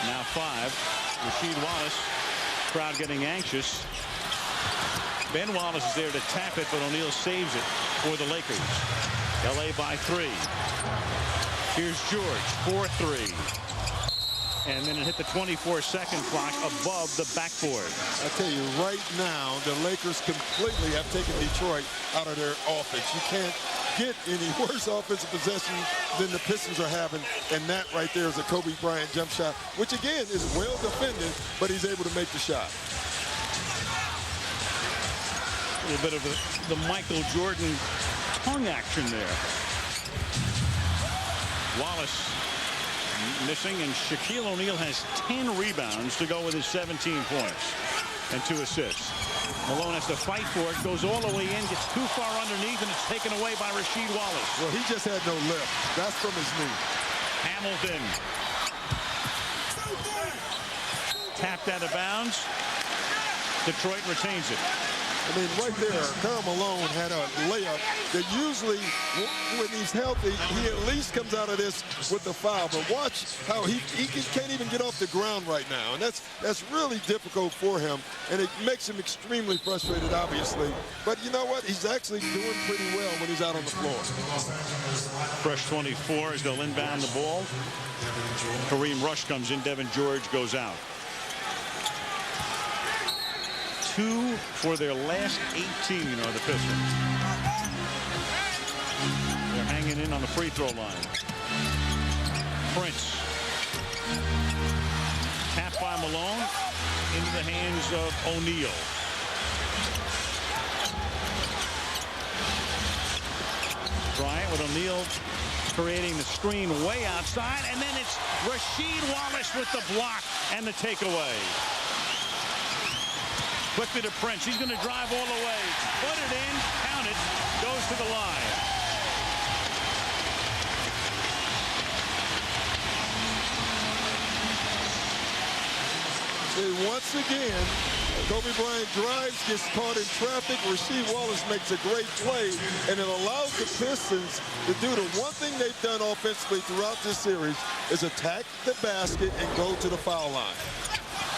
Now 5. Rasheed Wallace. Crowd getting anxious. Ben Wallace is there to tap it, but O'Neal saves it for the Lakers. LA by 3. Here's George. 4-3. And then it hit the 24-second clock above the backboard. I tell you, right now, the Lakers completely have taken Detroit out of their offense. You can't get any worse offensive possession than the Pistons are having, and that right there is a Kobe Bryant jump shot, which again is well defended, but he's able to make the shot. A little bit of the Michael Jordan tongue action there. Wallace missing, and Shaquille O'Neal has 10 rebounds to go with his 17 points and 2 assists. Malone has to fight for it, goes all the way in, gets too far underneath, and it's taken away by Rasheed Wallace. Well, he just had no lift. That's from his knee. Hamilton. Tapped out of bounds. Detroit retains it. I mean, right there, Karl Malone had a layup that usually, when he's healthy, he at least comes out of this with the foul. But watch how he can't even get off the ground right now. And that's really difficult for him. And it makes him extremely frustrated, obviously. But you know what? He's actually doing pretty well when he's out on the floor. Fresh 24 as they'll inbound the ball. Kareem Rush comes in. Devin George goes out. 2 for their last 18 are the Pistons. They're hanging in on the free throw line. Prince. Tapped by Malone into the hands of O'Neal. Bryant with O'Neal creating the screen way outside, and then it's Rasheed Wallace with the block and the takeaway. Quickly to Prince. He's going to drive all the way. Put it in, count it, goes to the line. Once again, Kobe Bryant drives, gets caught in traffic. Rasheed Wallace makes a great play, and it allows the Pistons to do the one thing they've done offensively throughout this series is attack the basket and go to the foul line.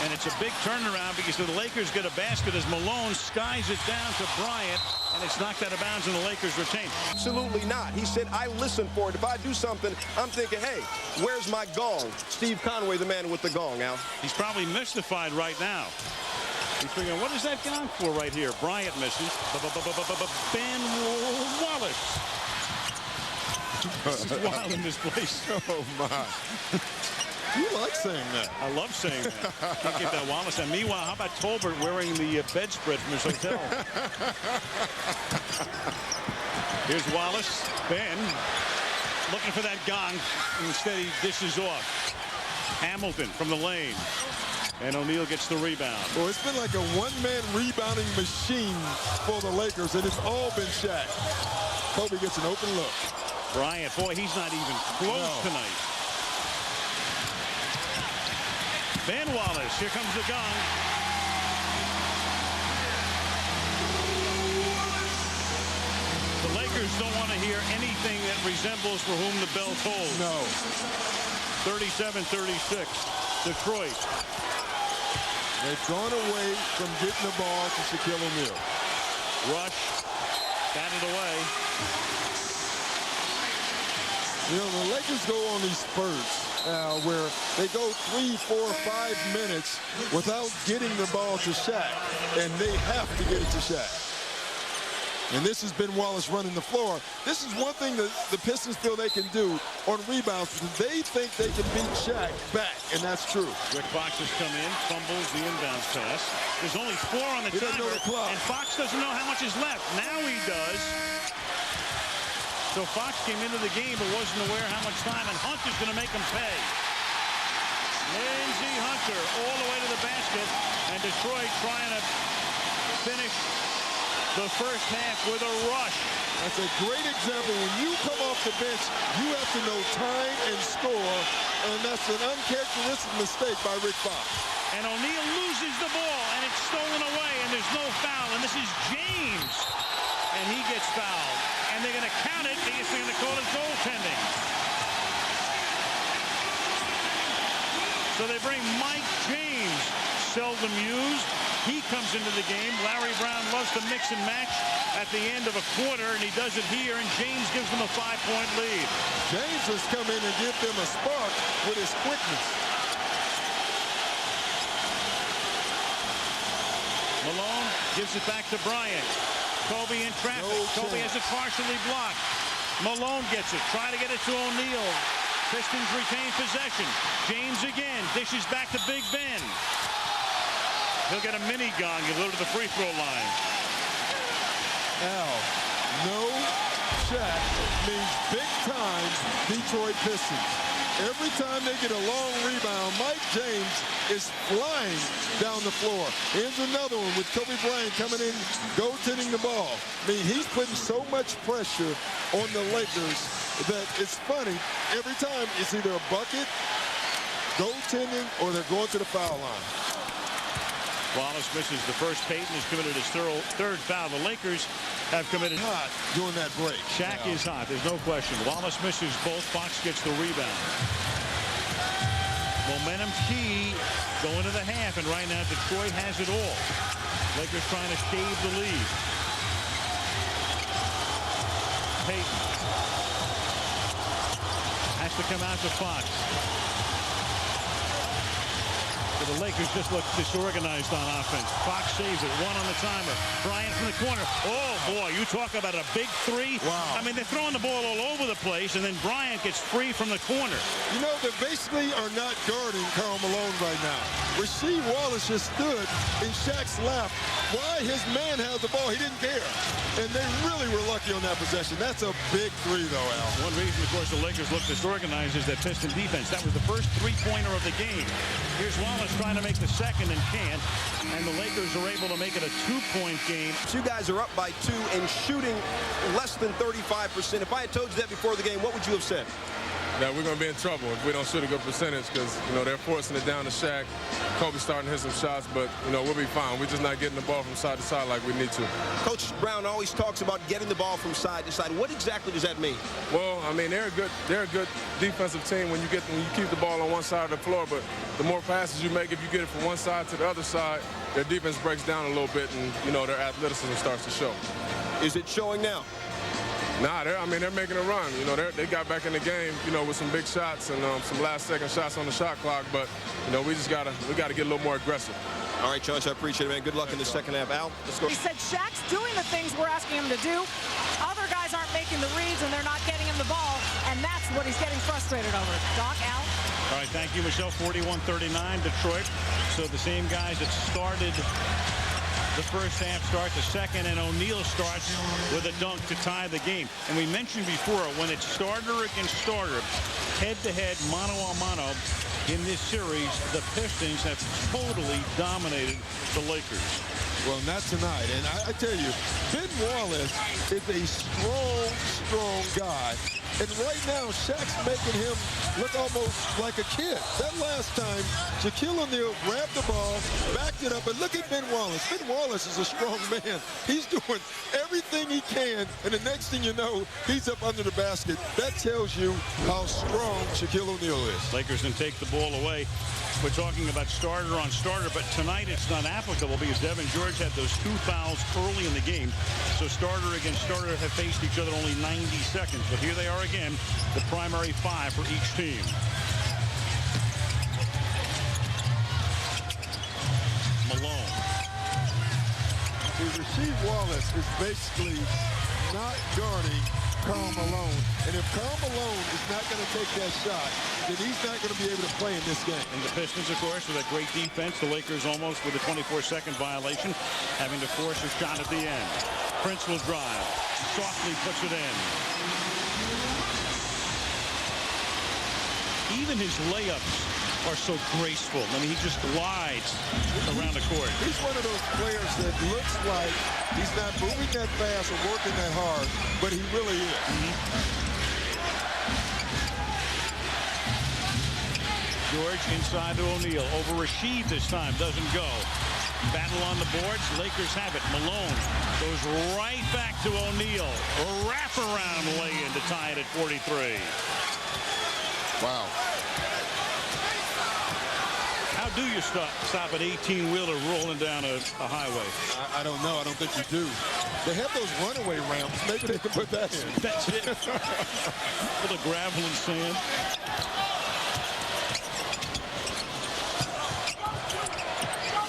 And it's a big turnaround because the Lakers get a basket as Malone skies it down to Bryant, and it's knocked out of bounds, and the Lakers retain. Absolutely not. He said, I listen for it. If I do something, I'm thinking, hey, where's my gong? Steve Conway, the man with the gong, Al. He's probably mystified right now. He's figuring, what is that gong for right here? Bryant misses. Ben Wallace. This is wild in this place. Oh, my. You like saying that. I love saying that. Can't get that Wallace. And meanwhile, how about Tolbert wearing the bedspread from his hotel? Here's Wallace. Ben looking for that gong. Instead, he dishes off. Hamilton from the lane. And O'Neal gets the rebound. Well, it's been like a one-man rebounding machine for the Lakers, and it's all been Shaq. Kobe gets an open look. Bryant, boy, he's not even close tonight. Ben Wallace, here comes the gong. The Lakers don't want to hear anything that resembles for whom the bell tolls. No. 37-36, Detroit. They've gone away from getting the ball to Shaquille O'Neal. Rush, batted away. You know, the Lakers go on these spurts where they go 3, 4, 5 minutes without getting the ball to Shaq, and they have to get it to Shaq. And this has been Wallace running the floor. This is one thing that the Pistons feel they can do on rebounds. They think they can beat Shaq back, and that's true. Rick Fox has come in, fumbles the inbounds pass. There's only 4 on the timer, and Fox doesn't know how much is left. Now he does. So Fox came into the game but wasn't aware how much time, and Hunter's going to make him pay. Lindsey Hunter all the way to the basket, and Detroit trying to finish the first half with a rush. That's a great example. When you come off the bench, you have to know time and score, and that's an uncharacteristic mistake by Rick Fox. And O'Neal loses the ball, and it's stolen away, and there's no foul, and this is James. And he gets fouled. And they're going to count it because they're going to call it goaltending. So they bring Mike James, seldom used. He comes into the game. Larry Brown loves to mix and match at the end of a quarter, and he does it here, and James gives them a 5-point lead. James has come in and give them a spark with his quickness. Malone gives it back to Bryant. Kobe in traffic. Kobe has it partially blocked. Malone gets it. Try to get it to O'Neal. Pistons retain possession. James again. Dishes back to Big Ben. He'll get a mini gong. He'll go to the free throw line. Al, no Shaq means big time Detroit Pistons. Every time they get a long rebound, Mike James is flying down the floor. Here's another one with Kobe Bryant coming in, goaltending the ball. I mean, he's putting so much pressure on the Lakers that it's funny. Every time it's either a bucket, goaltending, or they're going to the foul line. Wallace misses the first. Payton has committed his third foul. The Lakers have committed. Hot doing that break. Shaq is hot. There's no question. Wallace misses both. Fox gets the rebound. Momentum key going to the half, and right now Detroit has it all. Lakers trying to shave the lead. Payton has to come out to Fox. So the Lakers just look disorganized on offense. Fox saves it. One on the timer. Bryant from the corner. Oh, boy, you talk about a big three. Wow. I mean, they're throwing the ball all over the place, and then Bryant gets free from the corner. You know, they basically are not guarding Karl Malone right now. Rasheed Wallace just stood in Shaq's lap. Why? His man has the ball. He didn't care. And they really were lucky on that possession. That's a big three, though, Al. One reason, of course, the Lakers look disorganized is that Piston defense. That was the first three-pointer of the game. Here's Wallace trying to make the second and can't. And the Lakers are able to make it a two-point game. Two guys are up by 2 and shooting less than 35%. If I had told you that before the game, what would you have said? That we're going to be in trouble if we don't shoot a good percentage because, you know, they're forcing it down to Shaq. Kobe's starting to hit some shots, but, you know, we'll be fine. We're just not getting the ball from side to side like we need to. Coach Brown always talks about getting the ball from side to side. What exactly does that mean? Well, I mean, they're a good defensive team when you keep the ball on one side of the floor, but the more passes you make, if you get it from one side to the other side, their defense breaks down a little bit and, you know, their athleticism starts to show. Is it showing now? Nah, they're making a run. You know, they got back in the game, you know, with some big shots and some last-second shots on the shot clock. But, you know, we gotta get a little more aggressive. All right, Chauncey, I appreciate it, man. Good luck in the second half. Al, let's go. He said Shaq's doing the things we're asking him to do. Other guys aren't making the reads, and they're not getting him the ball, and that's what he's getting frustrated over. Doc, Al? All right, thank you, Michelle. 41-39, Detroit. So the same guys that started the first half start the second, and O'Neal starts with a dunk to tie the game. And we mentioned before, when it's starter against starter, head-to-head, mano-a-mano, in this series, the Pistons have totally dominated the Lakers. Well, not tonight. And I tell you, Ben Wallace is a strong guy. And right now, Shaq's making him look almost like a kid. That last time, Shaquille O'Neal grabbed the ball, backed it up, and look at Ben Wallace. Ben Wallace is a strong man. He's doing everything he can, and the next thing you know, he's up under the basket. That tells you how strong Shaquille O'Neal is. Lakers can take the ball away. We're talking about starter on starter, but tonight it's not applicable because Devin George had those 2 fouls early in the game. So starter against starter have faced each other only 90 seconds. But here they are again, the primary 5 for each team. Malone. Rasheed Wallace is basically not guarding Karl Malone. And if Karl Malone is not going to take that shot, then he's not going to be able to play in this game. And the Pistons, of course, with a great defense. The Lakers almost with a 24-second violation, having to force a shot at the end. Prince will drive. Softly puts it in. Even his layups are so graceful. I mean, he just glides around the court. He's one of those players that looks like he's not moving that fast or working that hard, but he really is. George inside to O'Neal. Over Rasheed this time. Doesn't go. Battle on the boards. Lakers have it. Malone goes right back to O'Neal. A wraparound lay-in to tie it at 43. Wow. How do you stop an 18-wheeler rolling down a highway? I don't know. I don't think you do. They have those runaway ramps. Maybe they can put that in. That's it. Full of gravel and sand.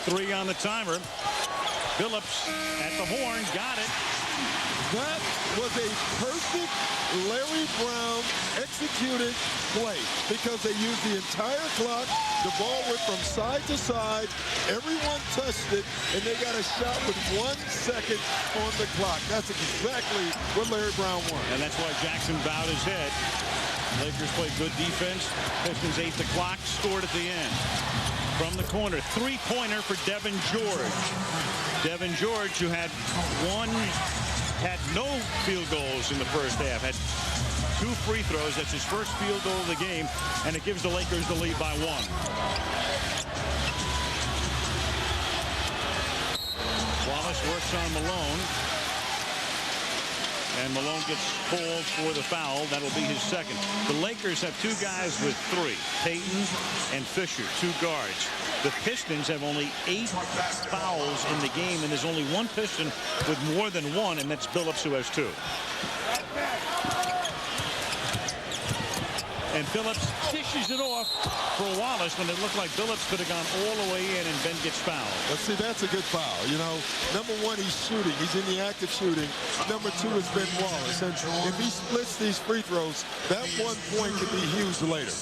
Three on the timer. Phillips at the horn. Got it. That was a perfect Larry Brown executed play because they used the entire clock. The ball went from side to side. Everyone touched it, and they got a shot with 1 second on the clock. That's exactly what Larry Brown wanted. And that's why Jackson bowed his head. Lakers played good defense. Pistons ate the clock, scored at the end. From the corner, three-pointer for Devin George. Devin George, who had no field goals in the first half, had 2 free throws. That's his first field goal of the game, and it gives the Lakers the lead by 1. Wallace works on Malone. And Malone gets called for the foul. That'll be his second. The Lakers have 2 guys with 3. Payton and Fisher, 2 guards. The Pistons have only 8 fouls in the game, and there's only 1 Piston with more than 1, and that's Billups, who has 2. And Phillips dishes it off for Wallace when it looked like Phillips could have gone all the way in, and Ben gets fouled. But see, that's a good foul. You know, number one, he's shooting. He's in the act of shooting. Number two is Ben Wallace. And if he splits these free throws, that 1 point could be huge later.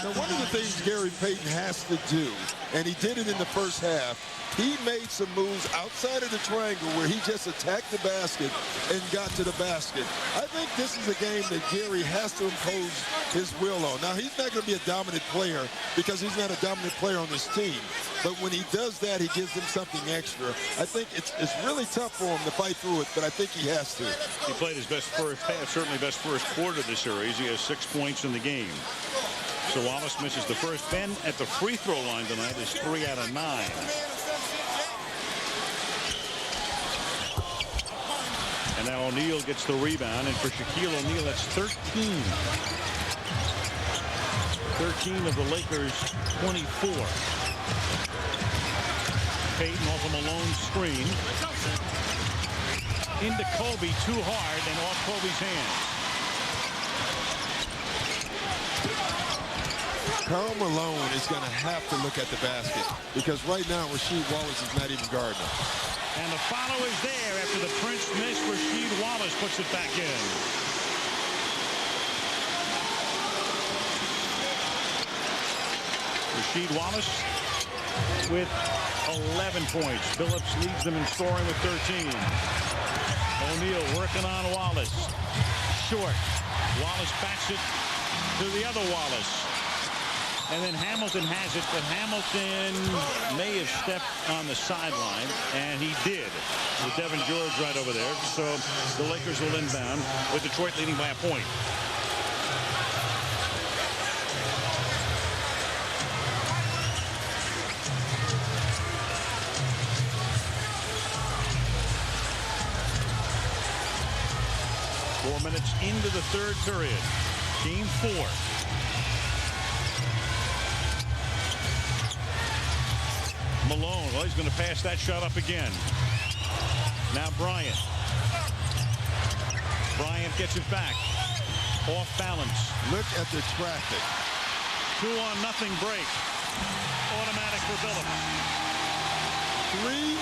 Now, one of the things Gary Payton has to do, and he did it in the first half, he made some moves outside of the triangle where he just attacked the basket and got to the basket. I think this is a game that Gary has to impose his will on. Now, he's not going to be a dominant player because he's not a dominant player on this team. But when he does that, he gives them something extra. I think it's really tough for him to fight through it, but I think he has to. He played his best first half, certainly best first quarter of the series. He has 6 points in the game. So Wallace misses the first. Ben at the free throw line tonight is 3 out of 9. And now O'Neal gets the rebound, and for Shaquille O'Neal, that's 13. 13 of the Lakers' 24. Payton off a Malone screen. Into Kobe, too hard, and off Kobe's hands. Karl Malone is going to have to look at the basket because right now Rasheed Wallace is not even guarding him. And the follow is there after the Prince miss. Rasheed Wallace puts it back in. Rasheed Wallace with 11 points. Phillips leads them in scoring with 13. O'Neal working on Wallace. Short. Wallace backs it to the other Wallace. And then Hamilton has it, but Hamilton may have stepped on the sideline, and he did, with Devin George right over there. So the Lakers will inbound with Detroit leading by a point. Four minutes into the third period. Game 4. Malone, well, he's going to pass that shot up again. Now Bryant. Bryant gets it back. Off balance. Look at the traffic. 2-0 break. Automatic for Phillips. 3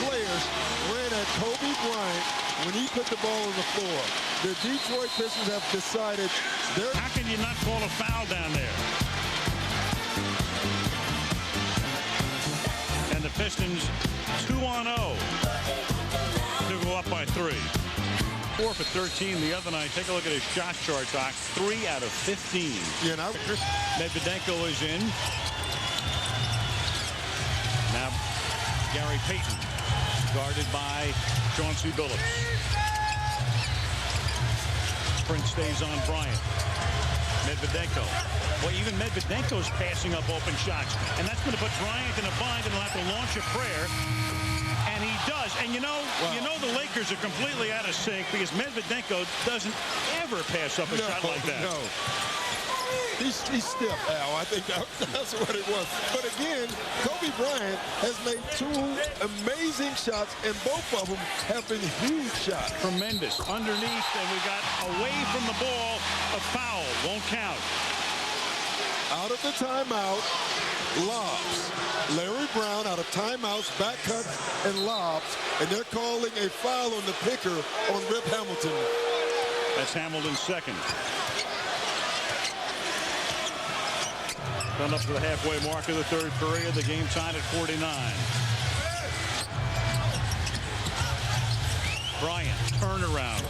players ran at Kobe Bryant when he put the ball on the floor. The Detroit Pistons have decided they're... How can you not call a foul down there? And the Pistons 2-0 to go up by 3. 4 for 13 the other night. Take a look at his shot chart, Doc. 3 out of 15. Yeah, now Medvedenko is in. Now Gary Payton guarded by Chauncey Billups. Prince stays on Bryant. Medvedenko. Well, even Medvedenko's passing up open shots. And that's going to put Bryant in a bind, and he'll have to launch a prayer. And he does. And you know the Lakers are completely out of sync because Medvedenko doesn't ever pass up a shot like that. No. He's stiff, Al. I think that's what it was. But again, Kobe Bryant has made 2 amazing shots, and both of them have been huge shots. Tremendous. Underneath, and we got away from the ball. A foul. Won't count. Out of the timeout, lobs. Larry Brown out of timeouts, back cuts, and lobs. And they're calling a foul on the picker on Rip Hamilton. That's Hamilton's second. Done up to the halfway mark of the third period. The game tied at 49. Bryant, turnaround.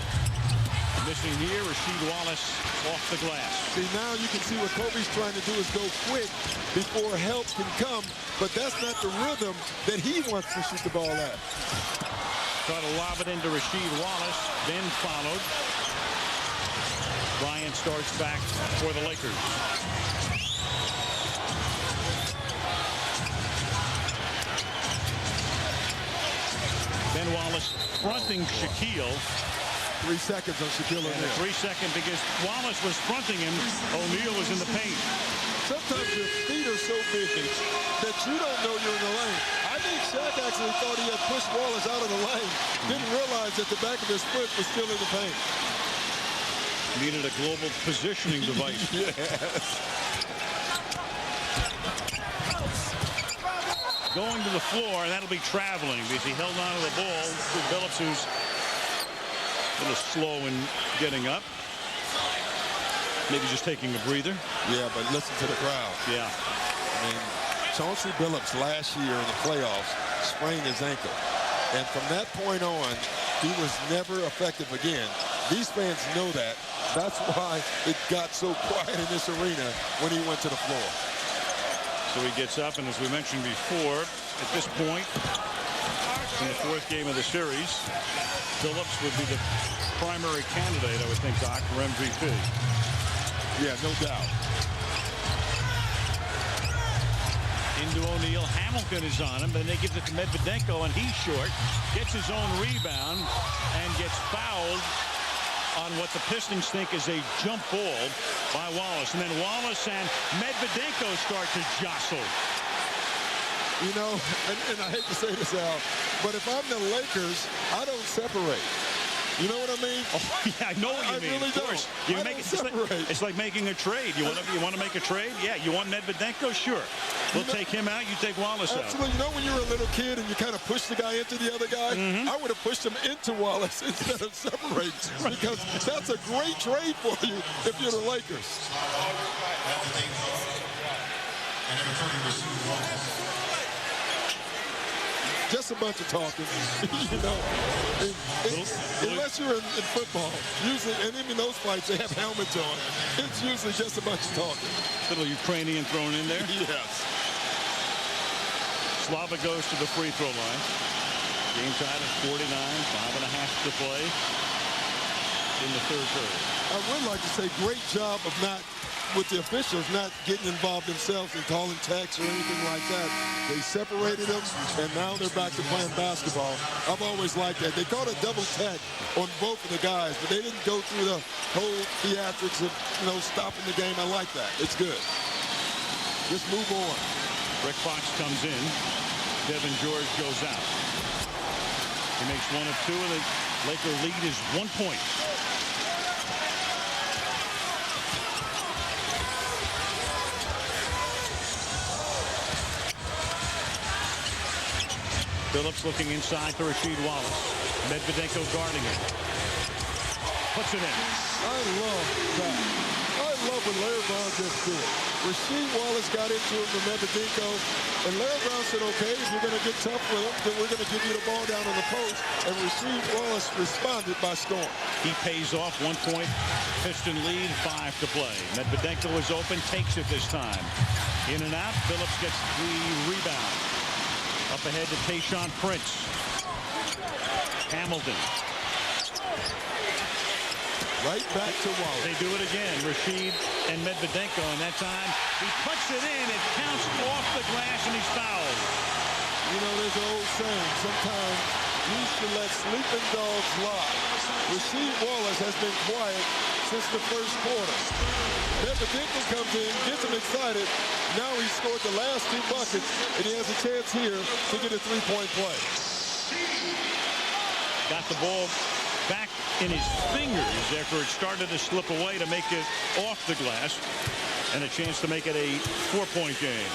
Missing here, Rasheed Wallace off the glass. See, now you can see what Kobe's trying to do is go quick before help can come, but that's not the rhythm that he wants to shoot the ball at. Try to lob it into Rasheed Wallace, then followed. Bryant starts back for the Lakers. Ben Wallace fronting Shaquille. 3 seconds on Shaquille O'Neal. 3 seconds because Wallace was fronting him. O'Neal was in the paint. Sometimes your feet are so big that you don't know you're in the lane. I think Shaq actually thought he had pushed Wallace out of the lane. Didn't realize that the back of his foot was still in the paint. Needed a global positioning device. Yes. Going to the floor, and that'll be traveling because he held on to the ball. Phillips, who's a little slow in getting up. Maybe just taking a breather. Yeah, but listen to the crowd. Yeah. I mean, Chauncey Billups last year in the playoffs sprained his ankle. And from that point on, he was never effective again. These fans know that. That's why it got so quiet in this arena when he went to the floor. So he gets up, and as we mentioned before, at this point, in the fourth game of the series, Billups would be the primary candidate, I would think, Doc, for MVP. Yeah, no doubt. Into O'Neal. Hamilton is on him, but then they give it to Medvedenko, and he's short. Gets his own rebound and gets fouled on what the Pistons think is a jump ball by Wallace. And then Wallace and Medvedenko start to jostle. You know, and I hate to say this, Al, but if I'm the Lakers, I don't separate. You know what I mean? Oh, yeah, I know what you mean. Really of course. Don't. You make it, it's like making a trade. You want to make a trade? Yeah. You want Medvedenko? Sure. We'll take him out. You take Wallace out. Absolutely. You know when you're a little kid and you kind of push the guy into the other guy? I would have pushed him into Wallace instead of separating. Because that's a great trade for you if you're the Lakers. Just a bunch of talking, you know. Unless you're in football, usually, and even those fights, they have helmets on. It's usually just a bunch of talking. Little Ukrainian thrown in there. Yes. Slava goes to the free throw line. Game tied at 49, 5.5 to play in the third period. I would like to say great job of not, with the officials, not getting involved themselves and calling techs or anything like that. They separated them, and now they're back to playing basketball. I've always liked that. They called a double tech on both of the guys, but they didn't go through the whole theatrics of, you know, stopping the game. I like that. It's good. Just move on. Rick Fox comes in. Devin George goes out. He makes one of two, and the Laker lead is 1 point. Phillips looking inside to Rasheed Wallace. Medvedenko guarding him. Puts it in. I love that. I love what Larry Brown just did. Rasheed Wallace got into it with Medvedenko, and Larry Brown said, okay, if you're going to get tough with him, then we're going to give you the ball down on the post, and Rasheed Wallace responded by scoring. He pays off. 1 point. Piston lead, 5 to play. Medvedenko is open, takes it this time. In and out. Phillips gets the rebound. Up ahead to Tayshaun Prince. Hamilton. Right back to Wallace. They do it again. Rasheed and Medvedenko, and that time he puts it in. It counts off the glass, and he's fouled. You know, there's an old saying, sometimes you should let sleeping dogs lie. Rasheed Wallace has been quiet since the first quarter. Medvedenko comes in, gets him excited. Now he scored the last 2 buckets, and he has a chance here to get a three-point play. Got the ball back in his fingers after it started to slip away to make it off the glass, and a chance to make it a 4-point game.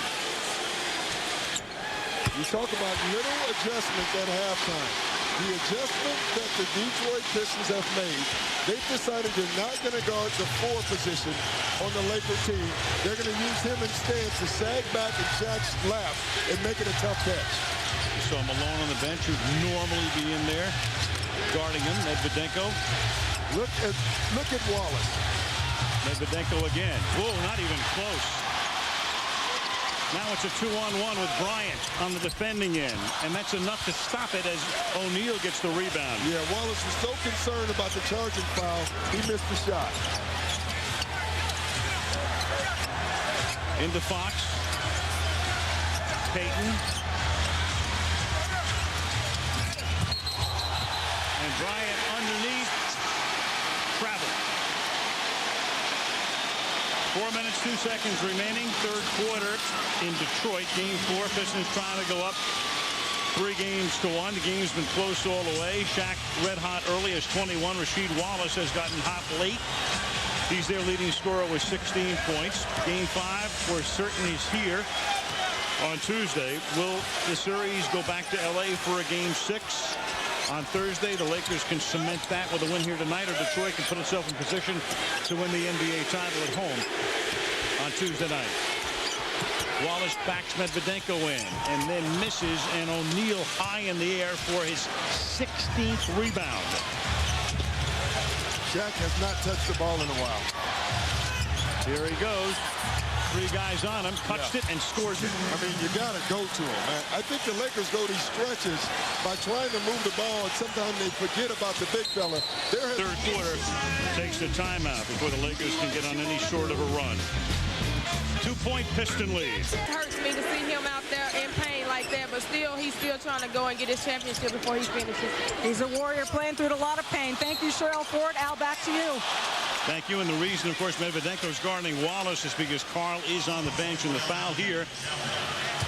You talk about little adjustments at halftime. The adjustment that the Detroit Pistons have made, they've decided they're not going to guard the 4 position on the Laker team. They're going to use him instead to sag back in Shaq's lap and make it a tough catch. You saw Malone on the bench, who'd normally be in there guarding him. Medvedenko. Look at Wallace. Medvedenko again. Whoa, not even close. Now it's a 2-on-1 with Bryant on the defending end, and that's enough to stop it as O'Neal gets the rebound. Yeah, Wallace was so concerned about the charging foul, he missed the shot. Into Fox. Payton. And Bryant underneath. Travel. 4 minutes, 2 seconds remaining. Third quarter in Detroit. Game 4. Pistons trying to go up 3-1. The game's been close all the way. Shaq red hot early as 21. Rasheed Wallace has gotten hot late. He's their leading scorer with 16 points. Game 5, we're certain he's here on Tuesday. Will the series go back to L.A. for a Game 6 on Thursday? The Lakers can cement that with a win here tonight, or Detroit can put itself in position to win the NBA title at home on Tuesday night. Wallace backs Medvedenko in and then misses, and O'Neal high in the air for his 16th rebound. Shaq has not touched the ball in a while. Here he goes. 3 guys on him, touched it and scores it. I mean, you got to go to him, man. I think the Lakers go these stretches by trying to move the ball, and sometimes they forget about the big fella. Third quarter takes the timeout before the Lakers can get on any sort of a run. 2-point Piston lead. It hurts me to see him out there in pain like that, but still, he's still trying to go and get his championship before he finishes. He's a warrior playing through a lot of pain. Thank you, Cheryl Ford. Al, back to you. Thank you. And the reason, of course, Medvedenko's guarding Wallace is because Carl is on the bench, and the foul here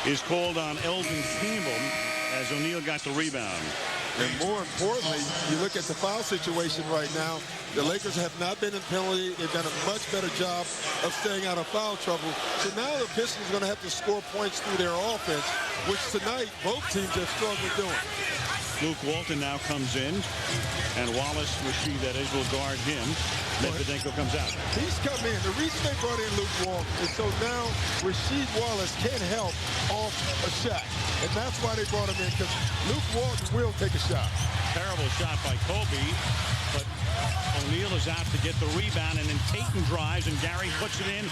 is called on Elgin Campbell as O'Neal got the rebound. And more importantly, you look at the foul situation right now, the Lakers have not been in penalty. They've done a much better job of staying out of foul trouble. So now the Pistons are going to have to score points through their offense, which tonight both teams have struggled doing. Luke Walton now comes in, and Wallace, Rasheed, that is, will guard him. Medvedenko comes out. He's come in. The reason they brought in Luke Walton is so now Rasheed Wallace can help off a shot. And that's why they brought him in, because Luke Walton will take a shot. Terrible shot by Kobe, but O'Neal is out to get the rebound, and then Payton drives, and Gary puts it in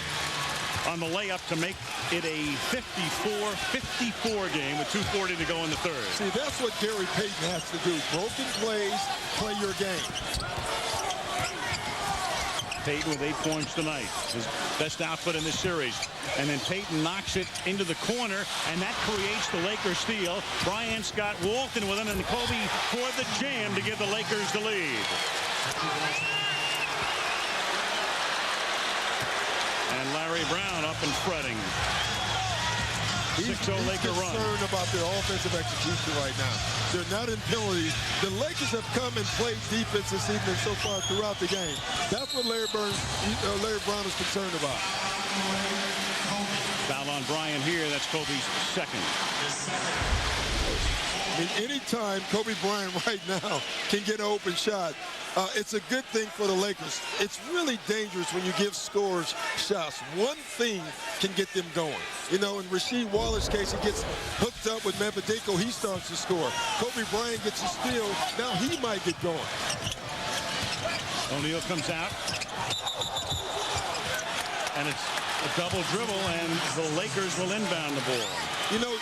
on the layup to make it a 54-54 game with 2:40 to go in the third. See, that's what Gary Payton has to do. Broken plays, play your game. Payton with 8 points tonight. His best output in this series. And then Payton knocks it into the corner, and that creates the Lakers steal. Bryant's got Walton with him, and Kobe for the jam to give the Lakers the lead. And Larry Brown up and fretting. 6-0 Laker run. He's concerned about their offensive execution right now. They're not in penalties. The Lakers have come and played defense this evening so far throughout the game. That's what Larry Brown is concerned about. Foul on Bryant here. That's Kobe's second. I mean, anytime Kobe Bryant right now can get an open shot, it's a good thing for the Lakers. It's really dangerous when you give scorers shots. One thing can get them going. You know, in Rasheed Wallace's case, he gets hooked up with Medvedenko. He starts to score. Kobe Bryant gets a steal. Now he might get going. O'Neal comes out. And it's a double dribble, and the Lakers will inbound the ball. You know,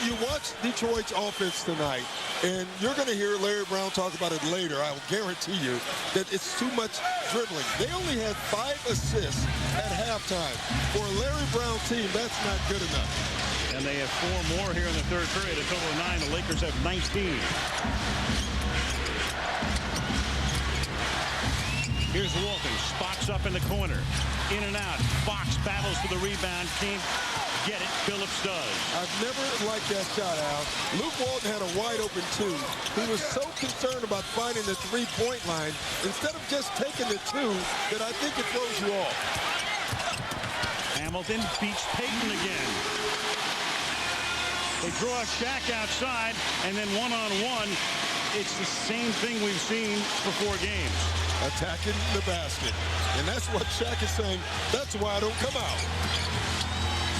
you watch Detroit's offense tonight, and you're going to hear Larry Brown talk about it later. I will guarantee you that it's too much dribbling. They only had 5 assists at halftime. For a Larry Brown team, that's not good enough. And they have 4 more here in the third period. A total of 9. The Lakers have 19. Here's Walton. Spots up in the corner. In and out. Fox battles for the rebound. Can't get it. Phillips does. I've never liked that shot, Al. Luke Walton had a wide-open 2. He was so concerned about finding the three-point line instead of just taking the 2 that I think it throws you off. Hamilton beats Payton again. They draw Shaq outside, and then one-on-one. It's the same thing we've seen for 4 games. Attacking the basket. And that's what Shaq is saying. That's why I don't come out.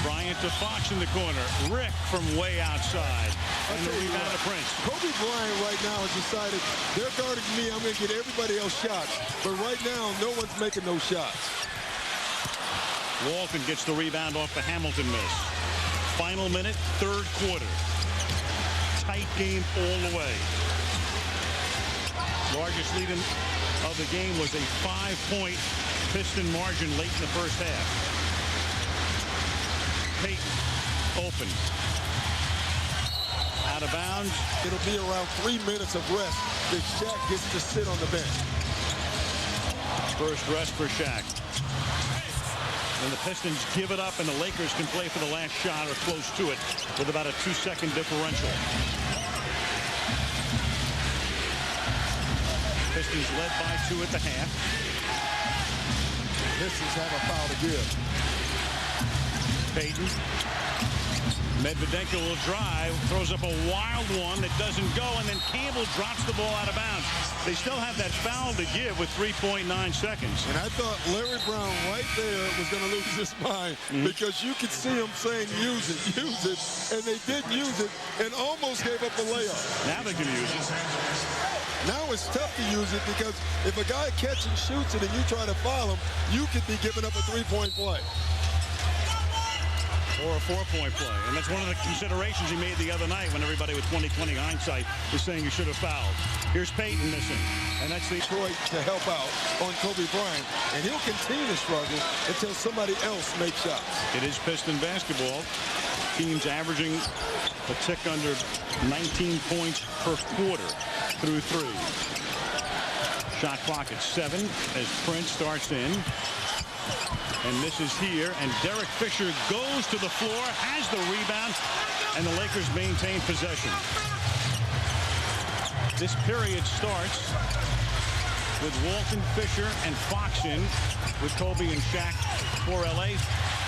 Bryant to Fox in the corner. Rick from way outside. And the rebound to Prince. Kobe Bryant right now has decided they're guarding me. I'm going to get everybody else shots. But right now, no one's making those shots. Walton gets the rebound off the Hamilton miss. Final minute, third quarter. Tight game all the way. Largest lead of the game was a 5-point Piston margin late in the first half. Payton open. Out of bounds. It'll be around 3 minutes of rest that Shaq gets to sit on the bench. First rest for Shaq. And the Pistons give it up, and the Lakers can play for the last shot or close to it with about a 2-second differential. Pistons led by 2 at the half. Pistons have a foul to give. Payton. Medvedenko will drive, throws up a wild one that doesn't go, and then Campbell drops the ball out of bounds. They still have that foul to give with 3.9 seconds. And I thought Larry Brown right there was going to lose his mind because you could see him saying, use it, and they did use it and almost gave up a layup. Now they can use it. Now it's tough to use it because if a guy catches and shoots it and you try to foul him, you could be giving up a three-point play. Or a 4-point play. And that's one of the considerations he made the other night when everybody with 20/20 hindsight was saying you should have fouled. Here's Payton missing. And that's the Detroit to help out on Kobe Bryant. And he'll continue to struggle until somebody else makes shots. It is Piston basketball. Teams averaging a tick under 19 points per quarter through 3. Shot clock at 7 as Prince starts in. And misses here, and Derek Fisher goes to the floor, has the rebound, and the Lakers maintain possession. This period starts with Walton, Fisher, and Fox in, with Kobe and Shaq for LA.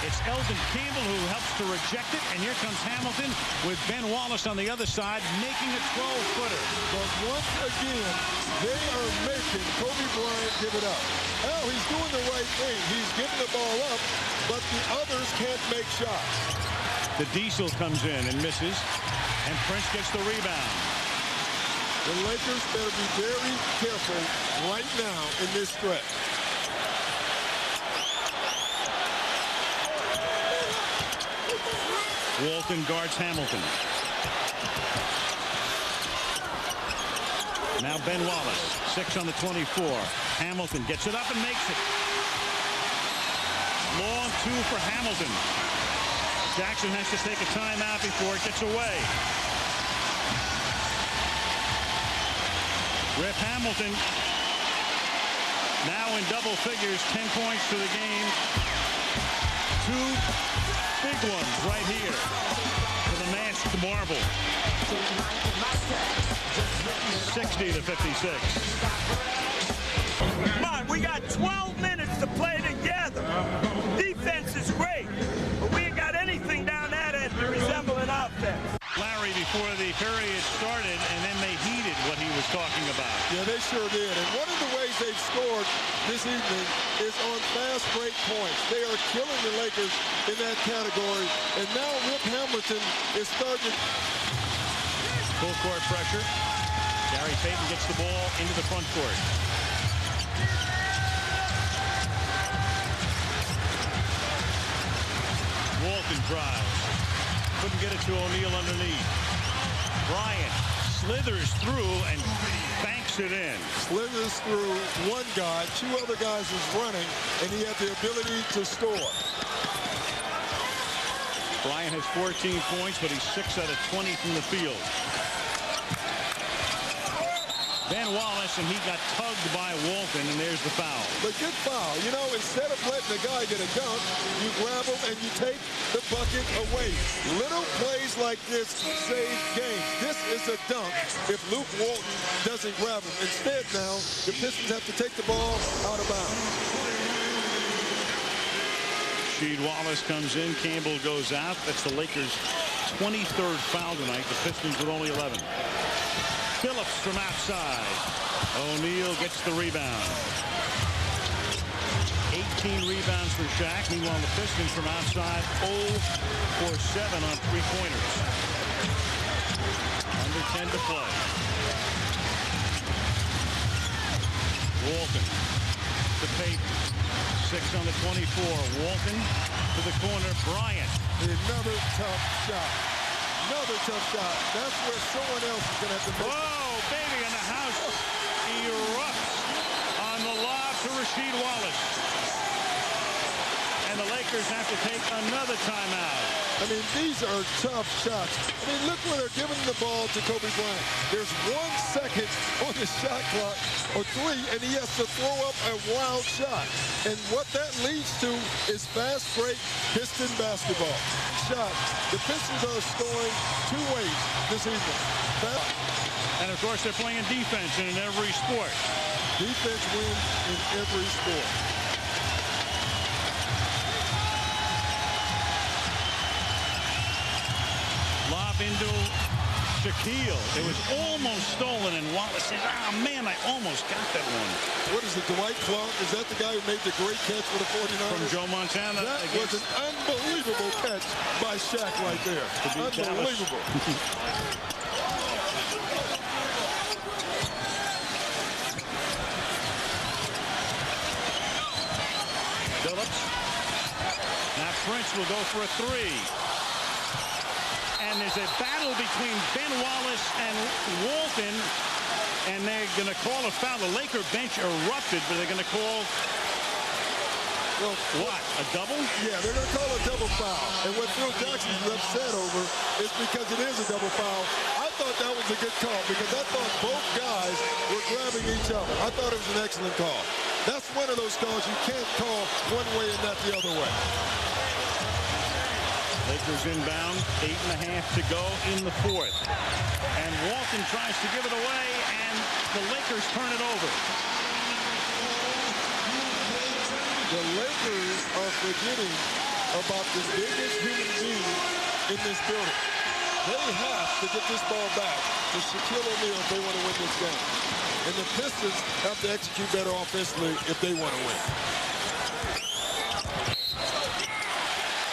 It's Eldon Campbell who helps to reject it, and here comes Hamilton with Ben Wallace on the other side, making a 12-footer. But once again, they are making Kobe Bryant give it up. Hell, he's doing the right thing. He's giving the ball up, but the others can't make shots. The Diesel comes in and misses, and Prince gets the rebound. The Lakers better be very careful right now in this stretch. Walton guards Hamilton. Now Ben Wallace, 6 on the 24. Hamilton gets it up and makes it. Long 2 for Hamilton. Jackson has to take a timeout before it gets away. Rip Hamilton now in double figures, 10 points to the game. 2 big ones right here for the masked marble. 60-56. Come on, we got 12 minutes to play together. Defense is great, but we ain't got anything down that end to resemble an offense. Larry before the period started, and then they heeded what he was talking about. Yeah, they sure did. And one of the ways they've scored this evening is on fast break points. They are killing the Lakers in that category. And now Rip Hamilton is starting. Full court pressure. Gary Payton gets the ball into the front court. Walton drives. Couldn't get it to O'Neal underneath. Bryant slithers through and banks it in. Slithers through one guy, 2 other guys was running, and he had the ability to score. Bryant has 14 points, but he's 6 out of 20 from the field. Ben Wallace, and he got tugged by Walton, and there's the foul. But good foul. You know, instead of letting the guy get a dunk, you grab him and you take the bucket away. Little plays like this save games. This is a dunk if Luke Walton doesn't grab him. Instead now, the Pistons have to take the ball out of bounds. Rasheed Wallace comes in. Campbell goes out. That's the Lakers' 23rd foul tonight. The Pistons with only 11. Phillips from outside. O'Neal gets the rebound. 18 rebounds for Shaq. Meanwhile, the Pistons from outside 0 for 7 on 3-pointers. Under 10 to play. Walton to Payton. 6 on the 24. Walton to the corner. Bryant. Another tough shot. Another tough shot. That's where someone else is going to have to make. Whoa, baby, and the house erupts on the lob to Rasheed Wallace. And the Lakers have to take another timeout. I mean, these are tough shots. I mean, look where they're giving the ball to Kobe Bryant. There's 1 second on the shot clock, or 3, and he has to throw up a wild shot. And what that leads to is fast break Piston basketball. Shot. The Pistons are scoring 2 ways this evening. And, of course, they're playing defense in every sport. Defense wins in every sport. Lob into Shaquille. It was almost stolen, and Wallace says, "Ah, man, I almost got that one." What is it, Dwight Clark? Is that the guy who made the great catch for the 49ers? From Joe Montana. That was an unbelievable catch by Shaq right there. Unbelievable. Phillips. Now Prince will go for a three. And there's a battle between Ben Wallace and Walton. And they're going to call a foul. The Laker bench erupted, but they're going to call what? A double? Yeah, they're going to call a double foul. And what Phil Jackson is upset over is because it is a double foul. I thought that was a good call because I thought both guys were grabbing each other. I thought it was an excellent call. That's one of those calls you can't call one way and not the other way. Lakers inbound, 8.5 to go in the fourth. And Walton tries to give it away, and the Lakers turn it over. The Lakers are forgetting about the biggest human being in this building. They have to get this ball back to Shaquille O'Neal if they want to win this game. And the Pistons have to execute better offensively if they want to win.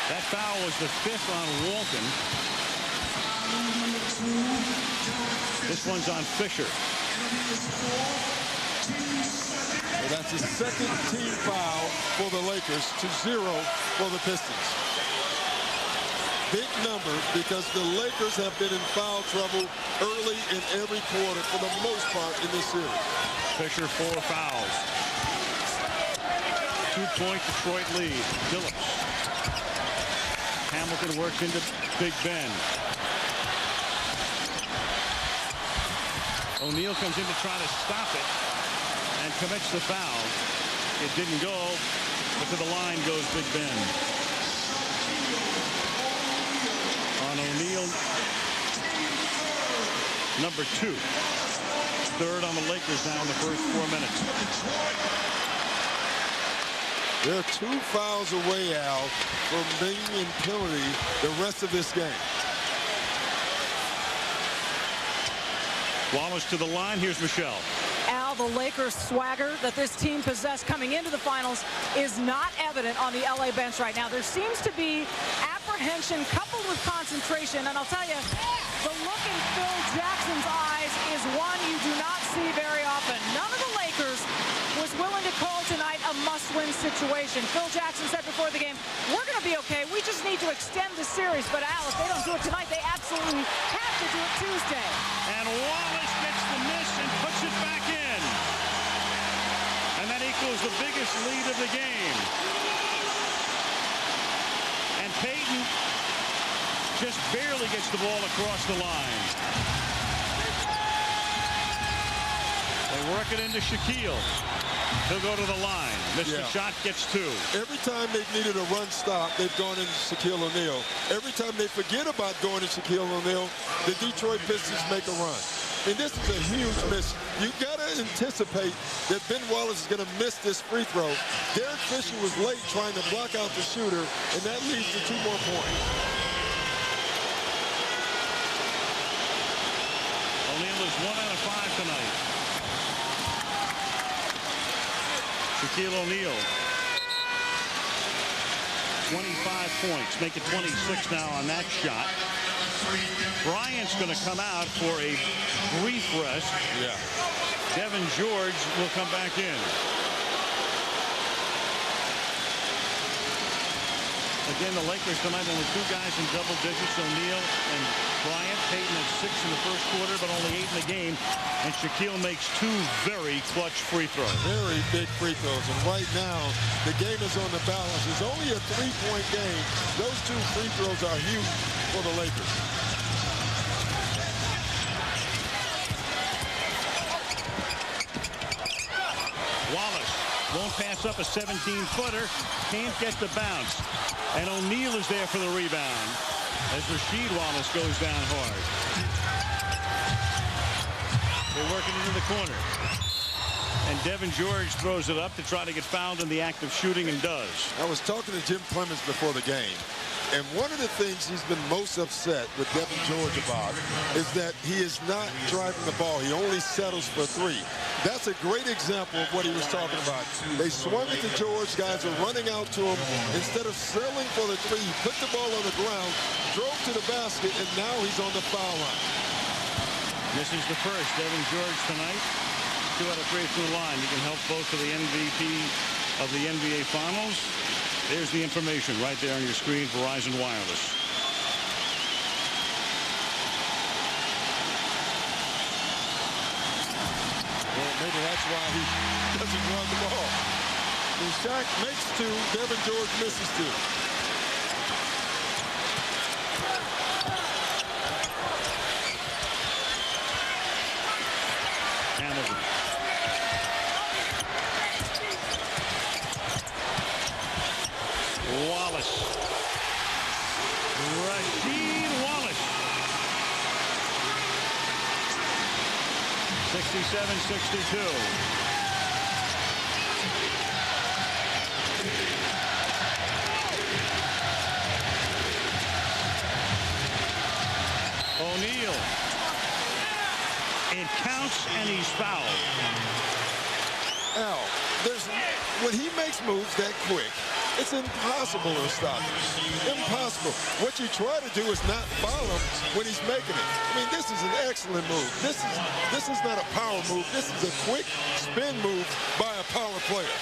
That foul was the fifth on Walton. This one's on Fisher. Well, that's the second team foul for the Lakers to 0 for the Pistons. Big number because the Lakers have been in foul trouble early in every quarter for the most part in this series. Fisher 4 fouls. 2-point Detroit lead. Phillips. Hamilton works into Big Ben. O'Neal comes in to try to stop it and commits the foul. It didn't go, but to the line goes Big Ben. On O'Neal, number 2. Third on the Lakers now in the first 4 minutes. They're 2 fouls away, Al, from being in penalty the rest of this game. Wallace to the line. Here's Michelle. Al, the Lakers swagger that this team possessed coming into the finals is not evident on the LA bench right now. There seems to be apprehension coupled with concentration, and I'll tell you, the look in Phil Jackson's eyes is one you do not see very often. None of the Lakers was willing to call tonight a must-win situation. Phil Jackson said before the game, we're going to be okay. We just need to extend the series. But Al, if they don't do it tonight, they absolutely have to do it Tuesday. And Wallace gets the miss and puts it back in. And that equals the biggest lead of the game. And Payton just barely gets the ball across the line. They work it into Shaquille. He'll go to the line. Missed the shot, gets 2. Every time they've needed a run stop, they've gone into Shaquille O'Neal. Every time they forget about going to Shaquille O'Neal, the Detroit Pistons make a run. And this is a huge miss. You got to anticipate that Ben Wallace is going to miss this free throw. Derek Fisher was late trying to block out the shooter, and that leads to 2 more points. O'Neal is 1 out of 5 tonight. Shaquille O'Neal, 25 points, make it 26 now on that shot. Bryant's going to come out for a brief rest. Yeah. Devin George will come back in. Again, the Lakers tonight only 2 guys in double digits, O'Neal and Bryant. Payton at 6 in the first quarter, but only 8 in the game. And Shaquille makes 2 very clutch free throws. Very big free throws. And right now, the game is on the balance. It's only a 3-point game. Those 2 free throws are huge for the Lakers. Wallace won't pass up a 17-footer. Can't get the bounce. And O'Neal is there for the rebound as Rasheed Wallace goes down hard. They're working into the corner. And Devin George throws it up to try to get fouled in the act of shooting and does. I was talking to Jim Clemens before the game, and one of the things he's been most upset with Devin George about is that he is not driving the ball. He only settles for three. That's a great example of what he was talking about. They swung it to George. Guys are running out to him. Instead of settling for the three, he put the ball on the ground, drove to the basket, and now he's on the foul line. This is the first Devin George tonight. 2 out of 3 from the line. He can help vote for the MVP of the NBA Finals. There's the information right there on your screen. Verizon Wireless. Well, maybe that's why he doesn't run the ball. When Shaq makes 2, Devin George misses 2. Hamilton. Wallace. Rasheed Wallace. 67-62. O'Neal. It counts and he's fouled. Al, when he makes moves that quick, it's impossible to stop him. Impossible. What you try to do is not foul him when he's making it. I mean, this is an excellent move. This is not a power move. This is a quick spin move by a power player.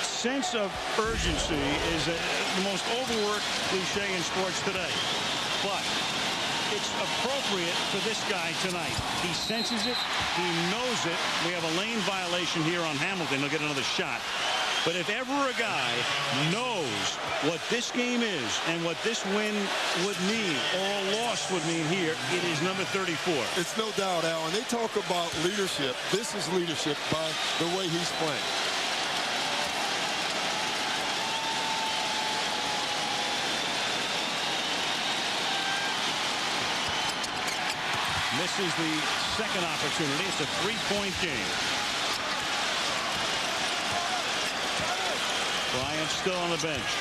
Sense of urgency is the most overworked cliche in sports today. But it's appropriate for this guy tonight. He senses it. He knows it. We have a lane violation here on Hamilton. He'll get another shot. But if ever a guy knows what this game is and what this win would mean or a loss would mean here, it is number 34. It's no doubt, Al. And they talk about leadership. This is leadership by the way he's playing. Misses the second opportunity. It's a 3-point game. Bryant still on the bench.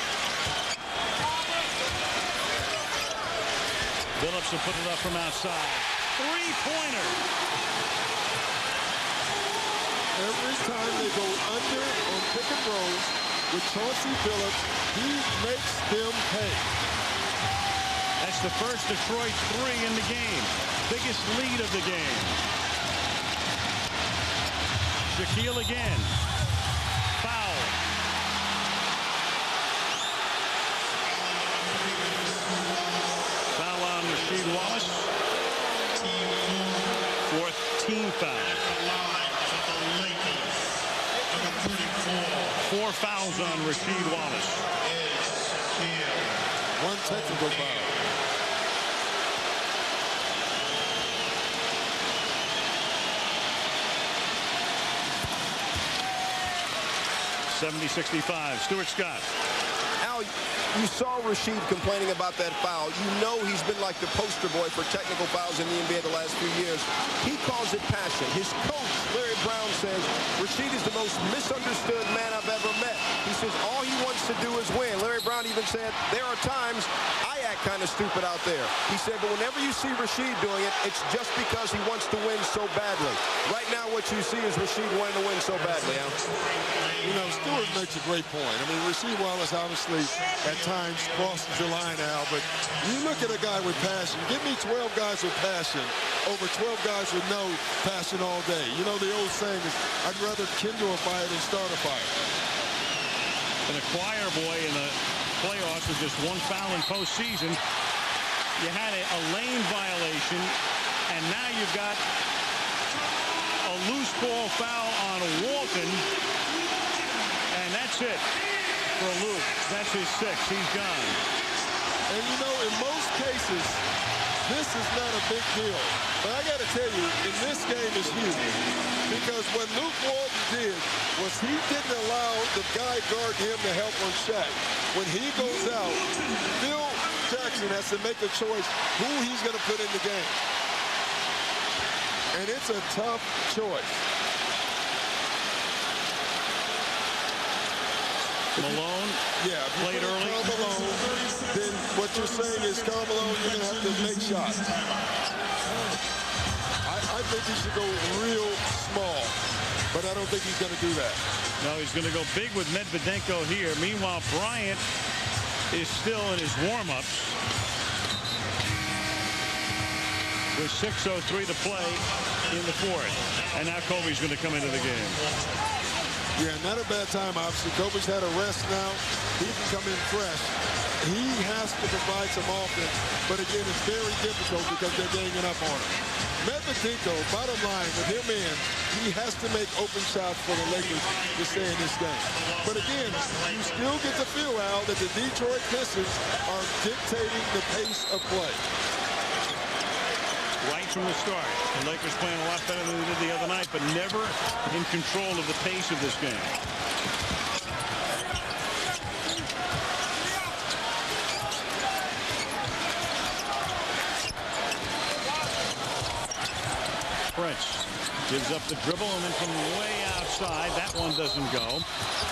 Phillips will put it up from outside. 3-pointer. Every time they go under on pick and rolls with Chauncey Phillips, he makes them pay. That's the first Detroit 3 in the game. Biggest lead of the game. Shaquille again. Foul. Foul on Rasheed Wallace. 4th team foul. 4 fouls on Rasheed Wallace. 1 technical foul. 70-65. Stuart Scott. Al, you saw Rasheed complaining about that foul. You know he's been like the poster boy for technical fouls in the NBA the last few years. He calls it passion. His coach, Larry Brown, says Rasheed is the most misunderstood man I've ever met. He says all he wants to do is win. Larry Brown even said, there are times I act kind of stupid out there. He said, but whenever you see Rasheed doing it, it's just because he wants to win so badly. Right now, what you see is Rasheed wanting to win so badly, Al. You know, Stewart makes a great point. I mean, Rasheed Wallace obviously at times crosses the line, Al, but you look at a guy with passion. Give me 12 guys with passion over 12 guys with no passion all day. You know, the old saying is, I'd rather kindle a fire than start a fire. And a choir boy in the playoffs with just 1 foul in postseason. You had a lane violation, and now you've got a loose ball foul on Walton. And that's it for Luke. That's his 6th. He's gone. And you know, in most cases, this is not a big deal. But I got to tell you, in this game is huge. Because what Luke Walton did was he didn't allow the guy guarding him to help on Shaq. When he goes out, Phil Jackson has to make a choice who he's going to put in the game. And it's a tough choice. Malone Yeah, if you played put in early. Karl Malone, then what you're saying is Karl Malone, you're going to have to make shots. I think he should go real small, but I don't think he's going to do that. No, he's going to go big with Medvedenko here. Meanwhile, Bryant is still in his warm-ups. With 6:03 to play in the fourth. And now Kobe's going to come into the game. Yeah, not a bad time, obviously. Kobe's had a rest now. He can come in fresh. He has to provide some offense, but again, it's very difficult because they're ganging up on him. Medvedenko, bottom line, with him in, he has to make open shots for the Lakers to stay in this game. But again, you still get the feel, Al, that the Detroit Pistons are dictating the pace of play. Right from the start. The Lakers playing a lot better than they did the other night, but never in control of the pace of this game. Prince gives up the dribble, and then from way outside, that one doesn't go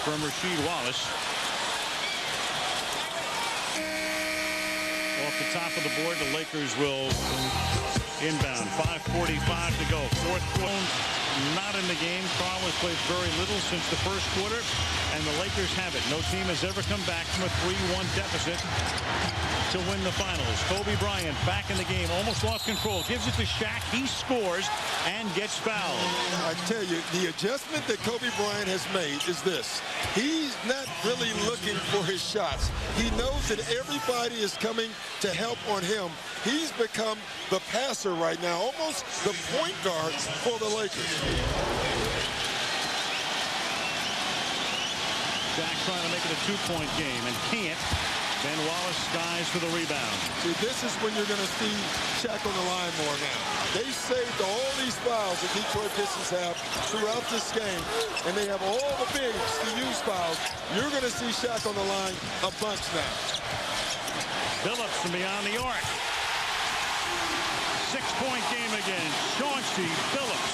from Rasheed Wallace. Off the top of the board, the Lakers will inbound. 5:45 to go. Fourth quarter, not in the game. Karl has played very little since the first quarter, and the Lakers have it. No team has ever come back from a 3-1 deficit to win the finals. Kobe Bryant back in the game, almost lost control, gives it to Shaq, he scores and gets fouled. I tell you, the adjustment that Kobe Bryant has made is this. He's not really looking for his shots. He knows that everybody is coming to help on him. He's become the passer right now, almost the point guard for the Lakers. Shaq trying to make it a two-point game and can't. Ben Wallace skies for the rebound. See, this is when you're going to see Shaq on the line more now. They saved all these fouls that Detroit Pistons have throughout this game, and they have all the bigs to use fouls. You're going to see Shaq on the line a bunch now. Phillips from beyond the arc. 6-point game again. Chauncey Phillips.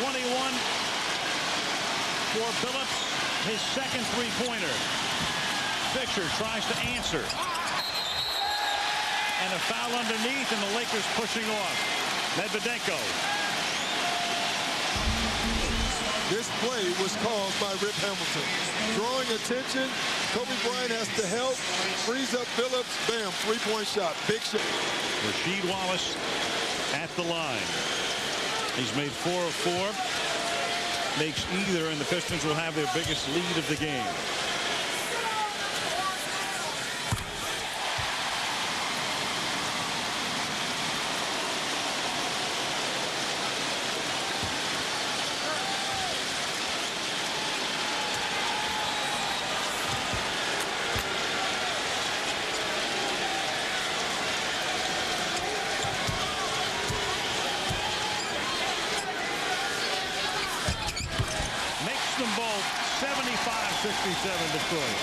21 for Phillips. His second three-pointer. Fisher tries to answer. And a foul underneath, and the Lakers pushing off. Medvedenko. This play was caused by Rip Hamilton. Drawing attention, Kobe Bryant has to help. Frees up Phillips. Bam, three-point shot. Big shot. Rasheed Wallace at the line. He's made 4 of 4. Makes either, and the Pistons will have their biggest lead of the game. Them both 75-67 Detroit.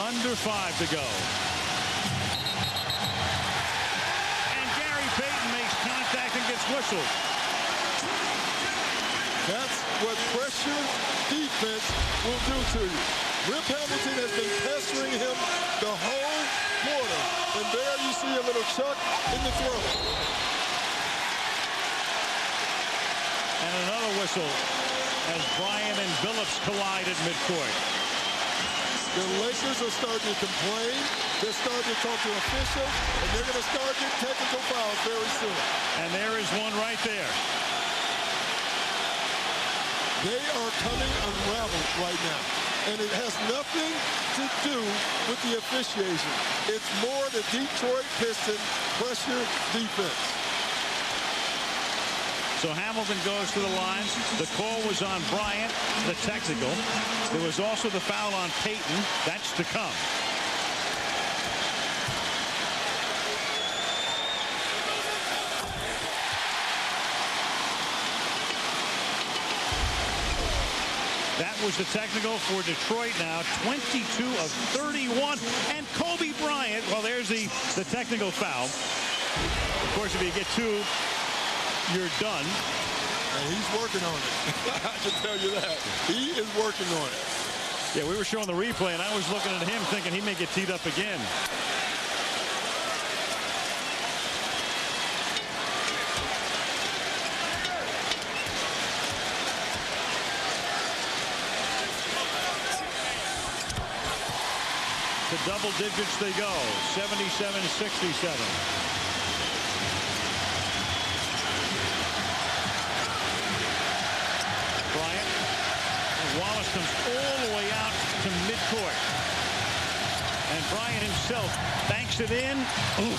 Under 5 to go. And Gary Payton makes contact and gets whistled. That's what pressure defense will do to you. Rip Hamilton has been pestering him the whole quarter. And there you see a little chuck in the throat. And another whistle as Bryant and Phillips collide at midcourt. The Lakers are starting to complain. They're starting to talk to officials, and they're going to start getting technical fouls very soon. And there is one right there. They are coming unraveled right now. And it has nothing to do with the officiation. It's more the Detroit Pistons pressure defense. So Hamilton goes to the line. The call was on Bryant, the technical. There was also the foul on Payton. That's to come. That was the technical for Detroit now. 22 of 31. And Kobe Bryant, well, there's the technical foul. Of course, if you get 2, you're done. And he's working on it. I can tell you that. He is working on it. Yeah, we were showing the replay, and I was looking at him thinking he may get teed up again. To double digits they go, 77-67. Bryant. And Wallace comes all the way out to midcourt. And Bryant himself banks it in. Ooh.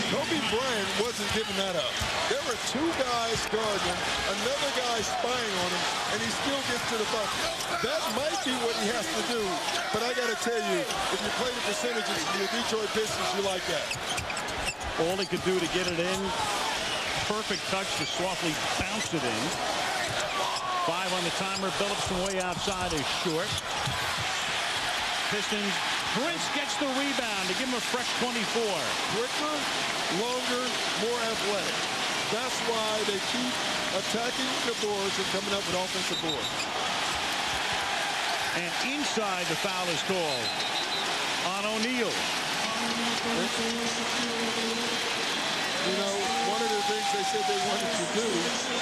Kobe Bryant wasn't giving that up. There were two guys guarding him, another guy spying on him, and he still gets to the bucket. That might be what he has to do, but I got to tell you, if you play the percentages in the Detroit Pistons, you like that. All he could do to get it in. Perfect touch to softly bounce it in. 5 on the timer. Billups from way outside is short. Pistons. Prince gets the rebound to give him a fresh 24. Quicker, longer, more athletic. That's why they keep attacking the boards and coming up with offensive boards. And inside the foul is called on O'Neal. You know, one of the things they said they wanted to do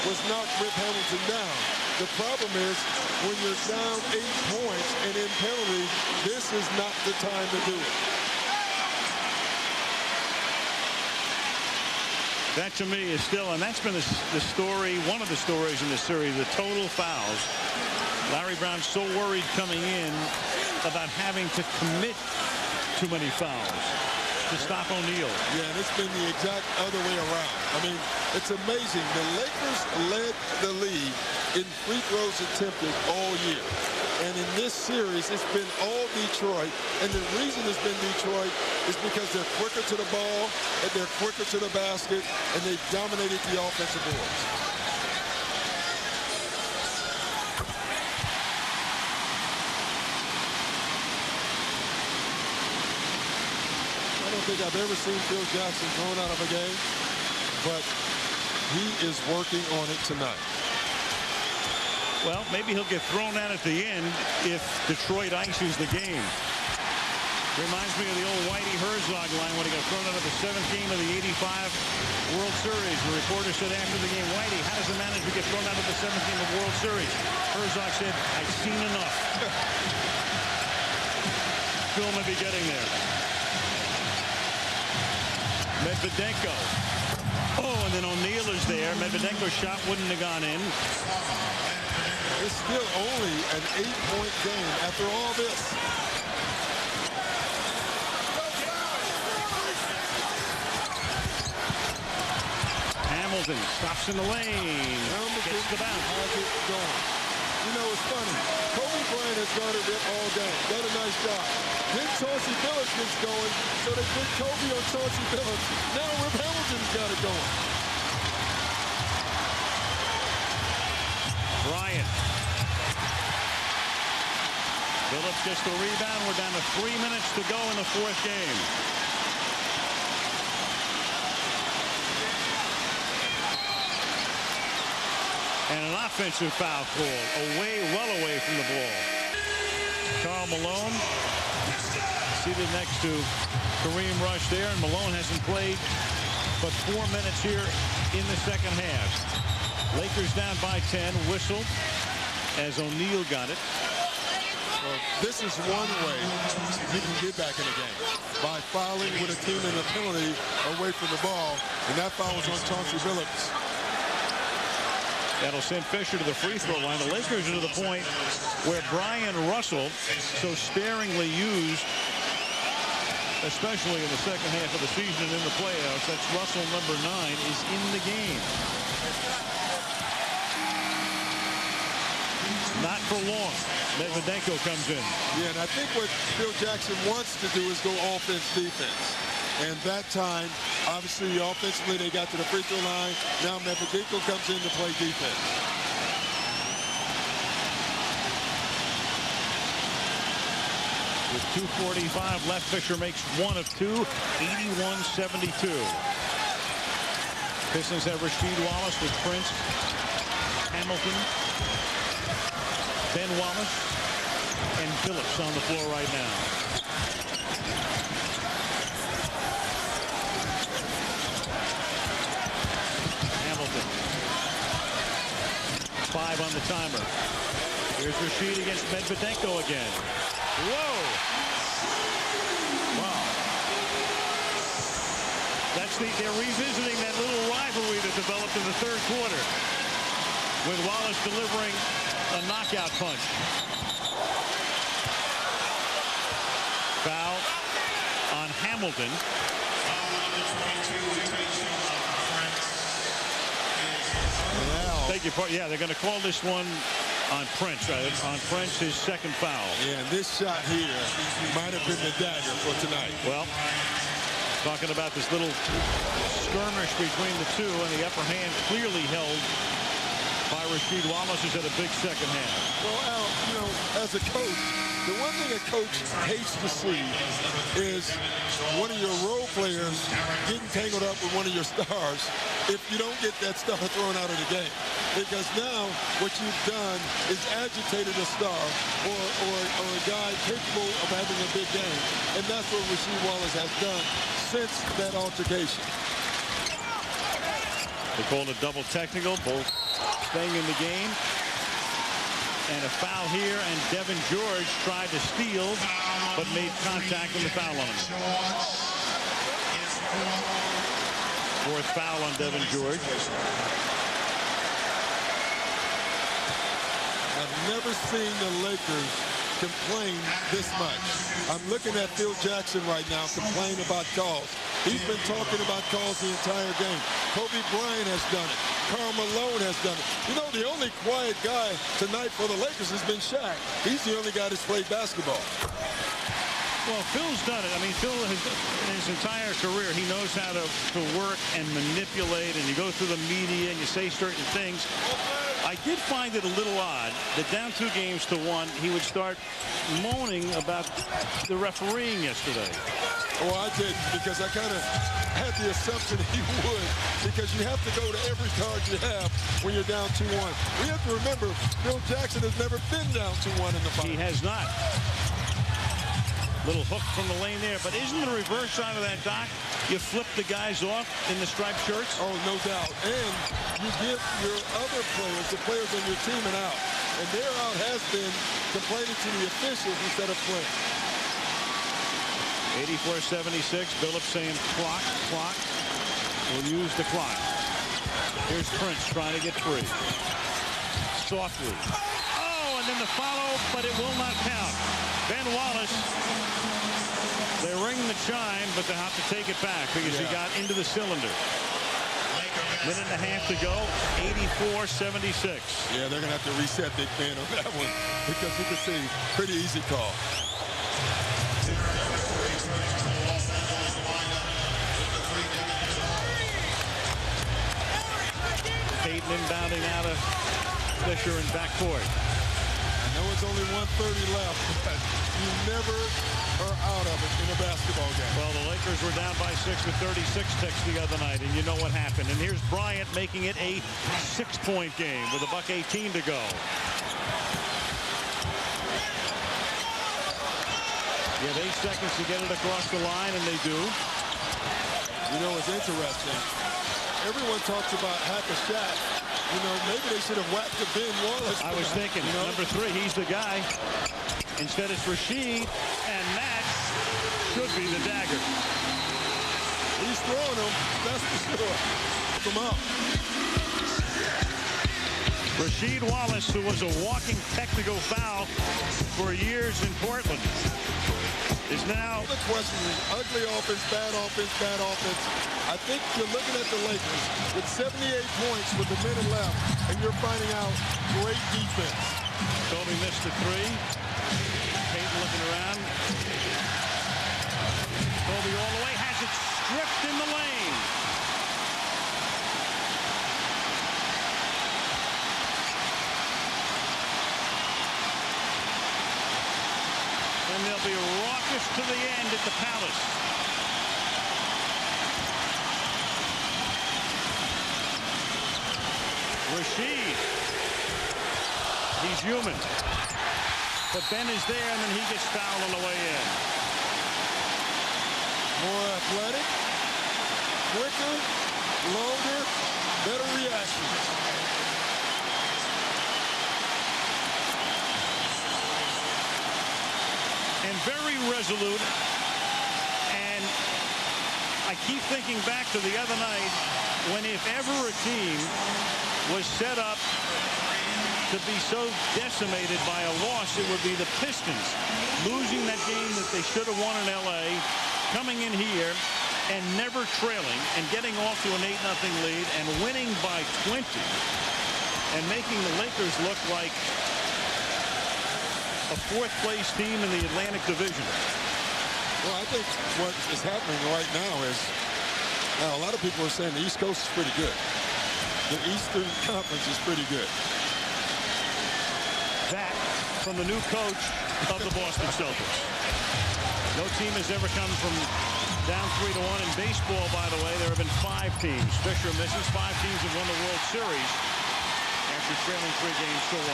was knock Rip Hamilton down. The problem is when you're down 8 points and in penalty, this is not the time to do it. That to me is still, and that's been the story, one of the stories in this series, the total fouls. Larry Brown so worried coming in about having to commit too many fouls to stop O'Neal. Yeah, and it's been the exact other way around. I mean, it's amazing. The Lakers led the league in free throws attempted all year. And in this series, it's been all Detroit. And the reason it's been Detroit is because they're quicker to the ball, and they're quicker to the basket, and they've dominated the offensive boards. I don't think I've ever seen Phil Jackson thrown out of a game, but he is working on it tonight. Well, maybe he'll get thrown out at the end if Detroit ices the game. Reminds me of the old Whitey Herzog line when he got thrown out of the 7th game of the '85 World Series. The reporter said after the game, Whitey, how does the manager get thrown out of the 7th game of the World Series? Herzog said, I've seen enough. Phil may be getting there. Medvedenko. Oh, and then O'Neal is there. Medvedenko's shot wouldn't have gone in. It's still only an 8-point game after all this. Hamilton stops in the lane. Gets the bounce. Has it going. You know, it's funny. Kobe Bryant has guarded Rip all game. Done a nice job. Then Chauncey Billups gets going, so they put Kobe on Chauncey Billups. Now Rip Hamilton's got it going. Bryant. Billups gets the rebound. We're down to 3 minutes to go in the 4th game. And an offensive foul call. Well away from the ball. Karl Malone seated next to Kareem Rush there. And Malone hasn't played but 4 minutes here in the second half. Lakers down by 10. Whistle as O'Neal got it. Well, this is one way you can get back in the game, by fouling with a team in a penalty away from the ball, and that foul was on Chauncey Billups. That'll send Fisher to the free throw line. The Lakers are to the point where Brian Russell, so sparingly used, especially in the second half of the season and in the playoffs, that's Russell number 9, is in the game. Not for long. Medvedenko comes in. Yeah, and I think what Phil Jackson wants to do is go offense-defense. And that time, obviously, offensively, they got to the free throw line. Now Medvedenko comes in to play defense. With 2:45 left, Fisher makes 1 of 2, 81-72. Pistons have Rasheed Wallace with Prince Hamilton, Ben Wallace, and Phillips on the floor right now. Hamilton. 5 on the timer. Here's Rashid against Medvedenko again. Whoa! Wow. They're revisiting that little rivalry that developed in the third quarter, with Wallace delivering a knockout punch. Foul on Hamilton. Thank you. Yeah, they're going to call this one on Prince. On Prince, his second foul. Yeah, and this shot here might have been the dagger for tonight. Well, talking about this little skirmish between the two, and the upper hand clearly held by Rasheed Wallace, who's had a big second half. Well, Al, you know, as a coach, the one thing a coach hates to see is one of your role players getting tangled up with one of your stars if you don't get that star thrown out of the game. Because now what you've done is agitated a star or a guy capable of having a big game. And that's what Rasheed Wallace has done since that altercation. They called a double technical, both staying in the game. And a foul here, and Devin George tried to steal, but made contact with the foul on him. Fourth foul on Devin George. I've never seen the Lakers complain this much. I'm looking at Phil Jackson right now complain about calls. He's been talking about calls the entire game. Kobe Bryant has done it. Karl Malone has done it. You know, the only quiet guy tonight for the Lakers has been Shaq. He's the only guy that's played basketball. Well, Phil's done it. I mean, Phil has, in his entire career, he knows how to work and manipulate, and you go through the media and you say certain things. I did find it a little odd that down 2 games to 1, he would start moaning about the refereeing yesterday. Well, I didn't, because I kind of had the assumption he would, because you have to go to every card you have when you're down 2-1. We have to remember, Phil Jackson has never been down 2-1 in the final. He has not. Little hook from the lane there, but isn't the reverse side of that, Doc? You flip the guys off in the striped shirts? Oh, no doubt. And you give your other players, the players on your team, an out. And their out has been complaining to the officials instead of playing. 84-76. Billups saying clock. We'll use the clock. Here's Prince trying to get free. Softly. Oh, and then the follow, but it will not count. Ben Wallace, they ring the chime, but they have to take it back because he got into the cylinder. Minute and a half to go, 84-76. Yeah, they're going to have to reset Big Ben on that one because you can see, pretty easy call. Payton inbounding out of Fisher in backcourt. I know it's only 1:30 left, but you never are out of it in a basketball game. Well, the Lakers were down by 6 with 36 ticks the other night, and you know what happened. And here's Bryant making it a 6-point game with $1:18 to go. You have 8 seconds to get it across the line, and they do. You know, it's interesting. Everyone talks about Hack-a-Shaq. You know, maybe they should have whacked the Ben Wallace. I was thinking, you know? Number 3, he's the guy. Instead, it's Rasheed, and that should be the dagger. He's throwing them, that's for sure. Keep him up. Rasheed Wallace, who was a walking technical foul for years in Portland, is now... The question is, ugly offense, bad offense, bad offense. I think you're looking at the Lakers with 78 points with a minute left, and you're finding out great defense. Kobe missed the 3. Payton looking around. Kobe all the way, has it stripped in the lane. And they'll be raucous to the end at the Palace. Rasheed He's human. But Ben is there, and then he gets fouled on the way in. More athletic, quicker, longer, better reaction. And very resolute. And I keep thinking back to the other night when if ever a team was set up to be so decimated by a loss, it would be the Pistons. Losing that game that they should have won in L.A., coming in here and never trailing and getting off to an 8-0 lead and winning by 20 and making the Lakers look like a fourth-place team in the Atlantic Division. Well, I think what is happening right now is, now a lot of people are saying the East Coast is pretty good. The Eastern Conference is pretty good. That from the new coach of the Boston Celtics. No team has ever come from down 3-1 in baseball, by the way. There have been 5 teams. Fisher misses. 5 teams have won the World Series after trailing 3 games to 1.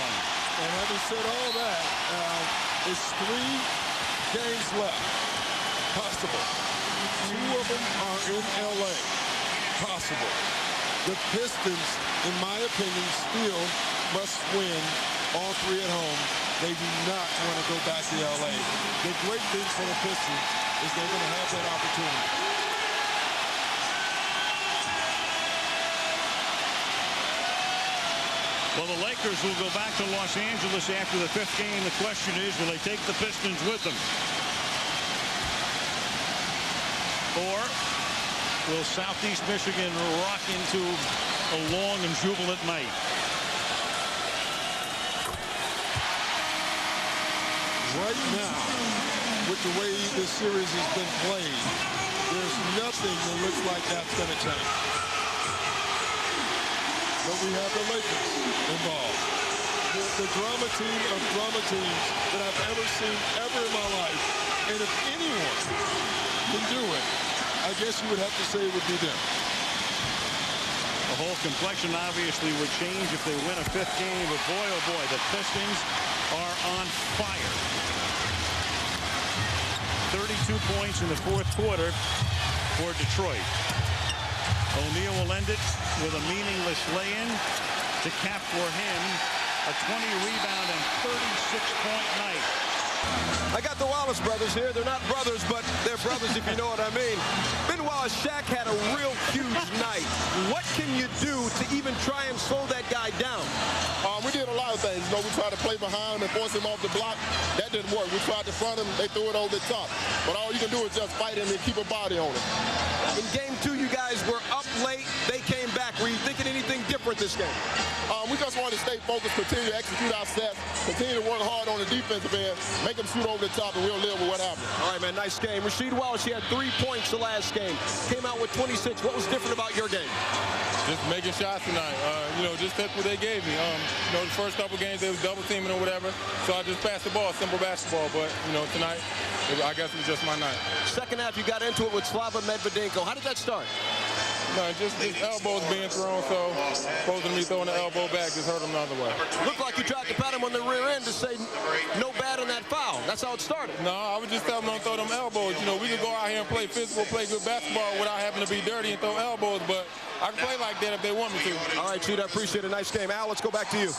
And having said all that, it's 3 games left. Possible. 2 of them are in L.A. Possible. The Pistons, in my opinion, still must win all 3 at home. They do not want to go back to L.A. The great thing for the Pistons is they're going to have that opportunity. Well, the Lakers will go back to Los Angeles after the 5th game. The question is, will they take the Pistons with them? Or will Southeast Michigan rock into a long and jubilant night? Right now, with the way this series has been played, there's nothing that looks like that's going to change. But we have the Lakers involved. The drama team of drama teams that I've ever seen ever in my life. And if anyone can do it, I guess you would have to say it would be them. The whole complexion obviously would change if they win a 5th game. But boy, oh boy, the Pistons are on fire. 32 points in the 4th quarter for Detroit. O'Neal will end it with a meaningless lay-in to cap for him a 20-rebound and 36-point night. I got the Wallace brothers here. They're not brothers, but they're brothers if you know what I mean. Ben Wallace, Shaq had a real huge night. What can you do to even try and slow that guy down? We did a lot of things. You know, we tried to play behind him and force him off the block. That didn't work. We tried to front him. They threw it over the top. But all you can do is just fight him and keep a body on him. In game 2, you guys were up late. They came back. Were you thinking anything different this game? We just wanted to stay focused, continue to execute our sets, continue to work hard on the defensive end, make them shoot over the top, and we'll live with what happened. All right, man, nice game. Rasheed Wallace, he had 3 points the last game. Came out with 26. What was different about your game? Just making shots tonight. Just took what they gave me. The first couple games they was double teaming or whatever, so I just passed the ball, simple basketball. But tonight, I guess it was just my night. Second half, you got into it with Slava Medvedenko. How did that start? No, just his elbows being thrown, so supposed to be throwing the elbow back just hurt him the other way. Looked like you tried to pat him on the rear end to say no bad on that foul. That's how it started. No, I was just telling him don't throw them elbows. We could go out here and play physical, play good basketball without having to be dirty and throw elbows, but I can play like that if they want me to. All right, Cheetah, I appreciate a nice game. Al, let's go back to you.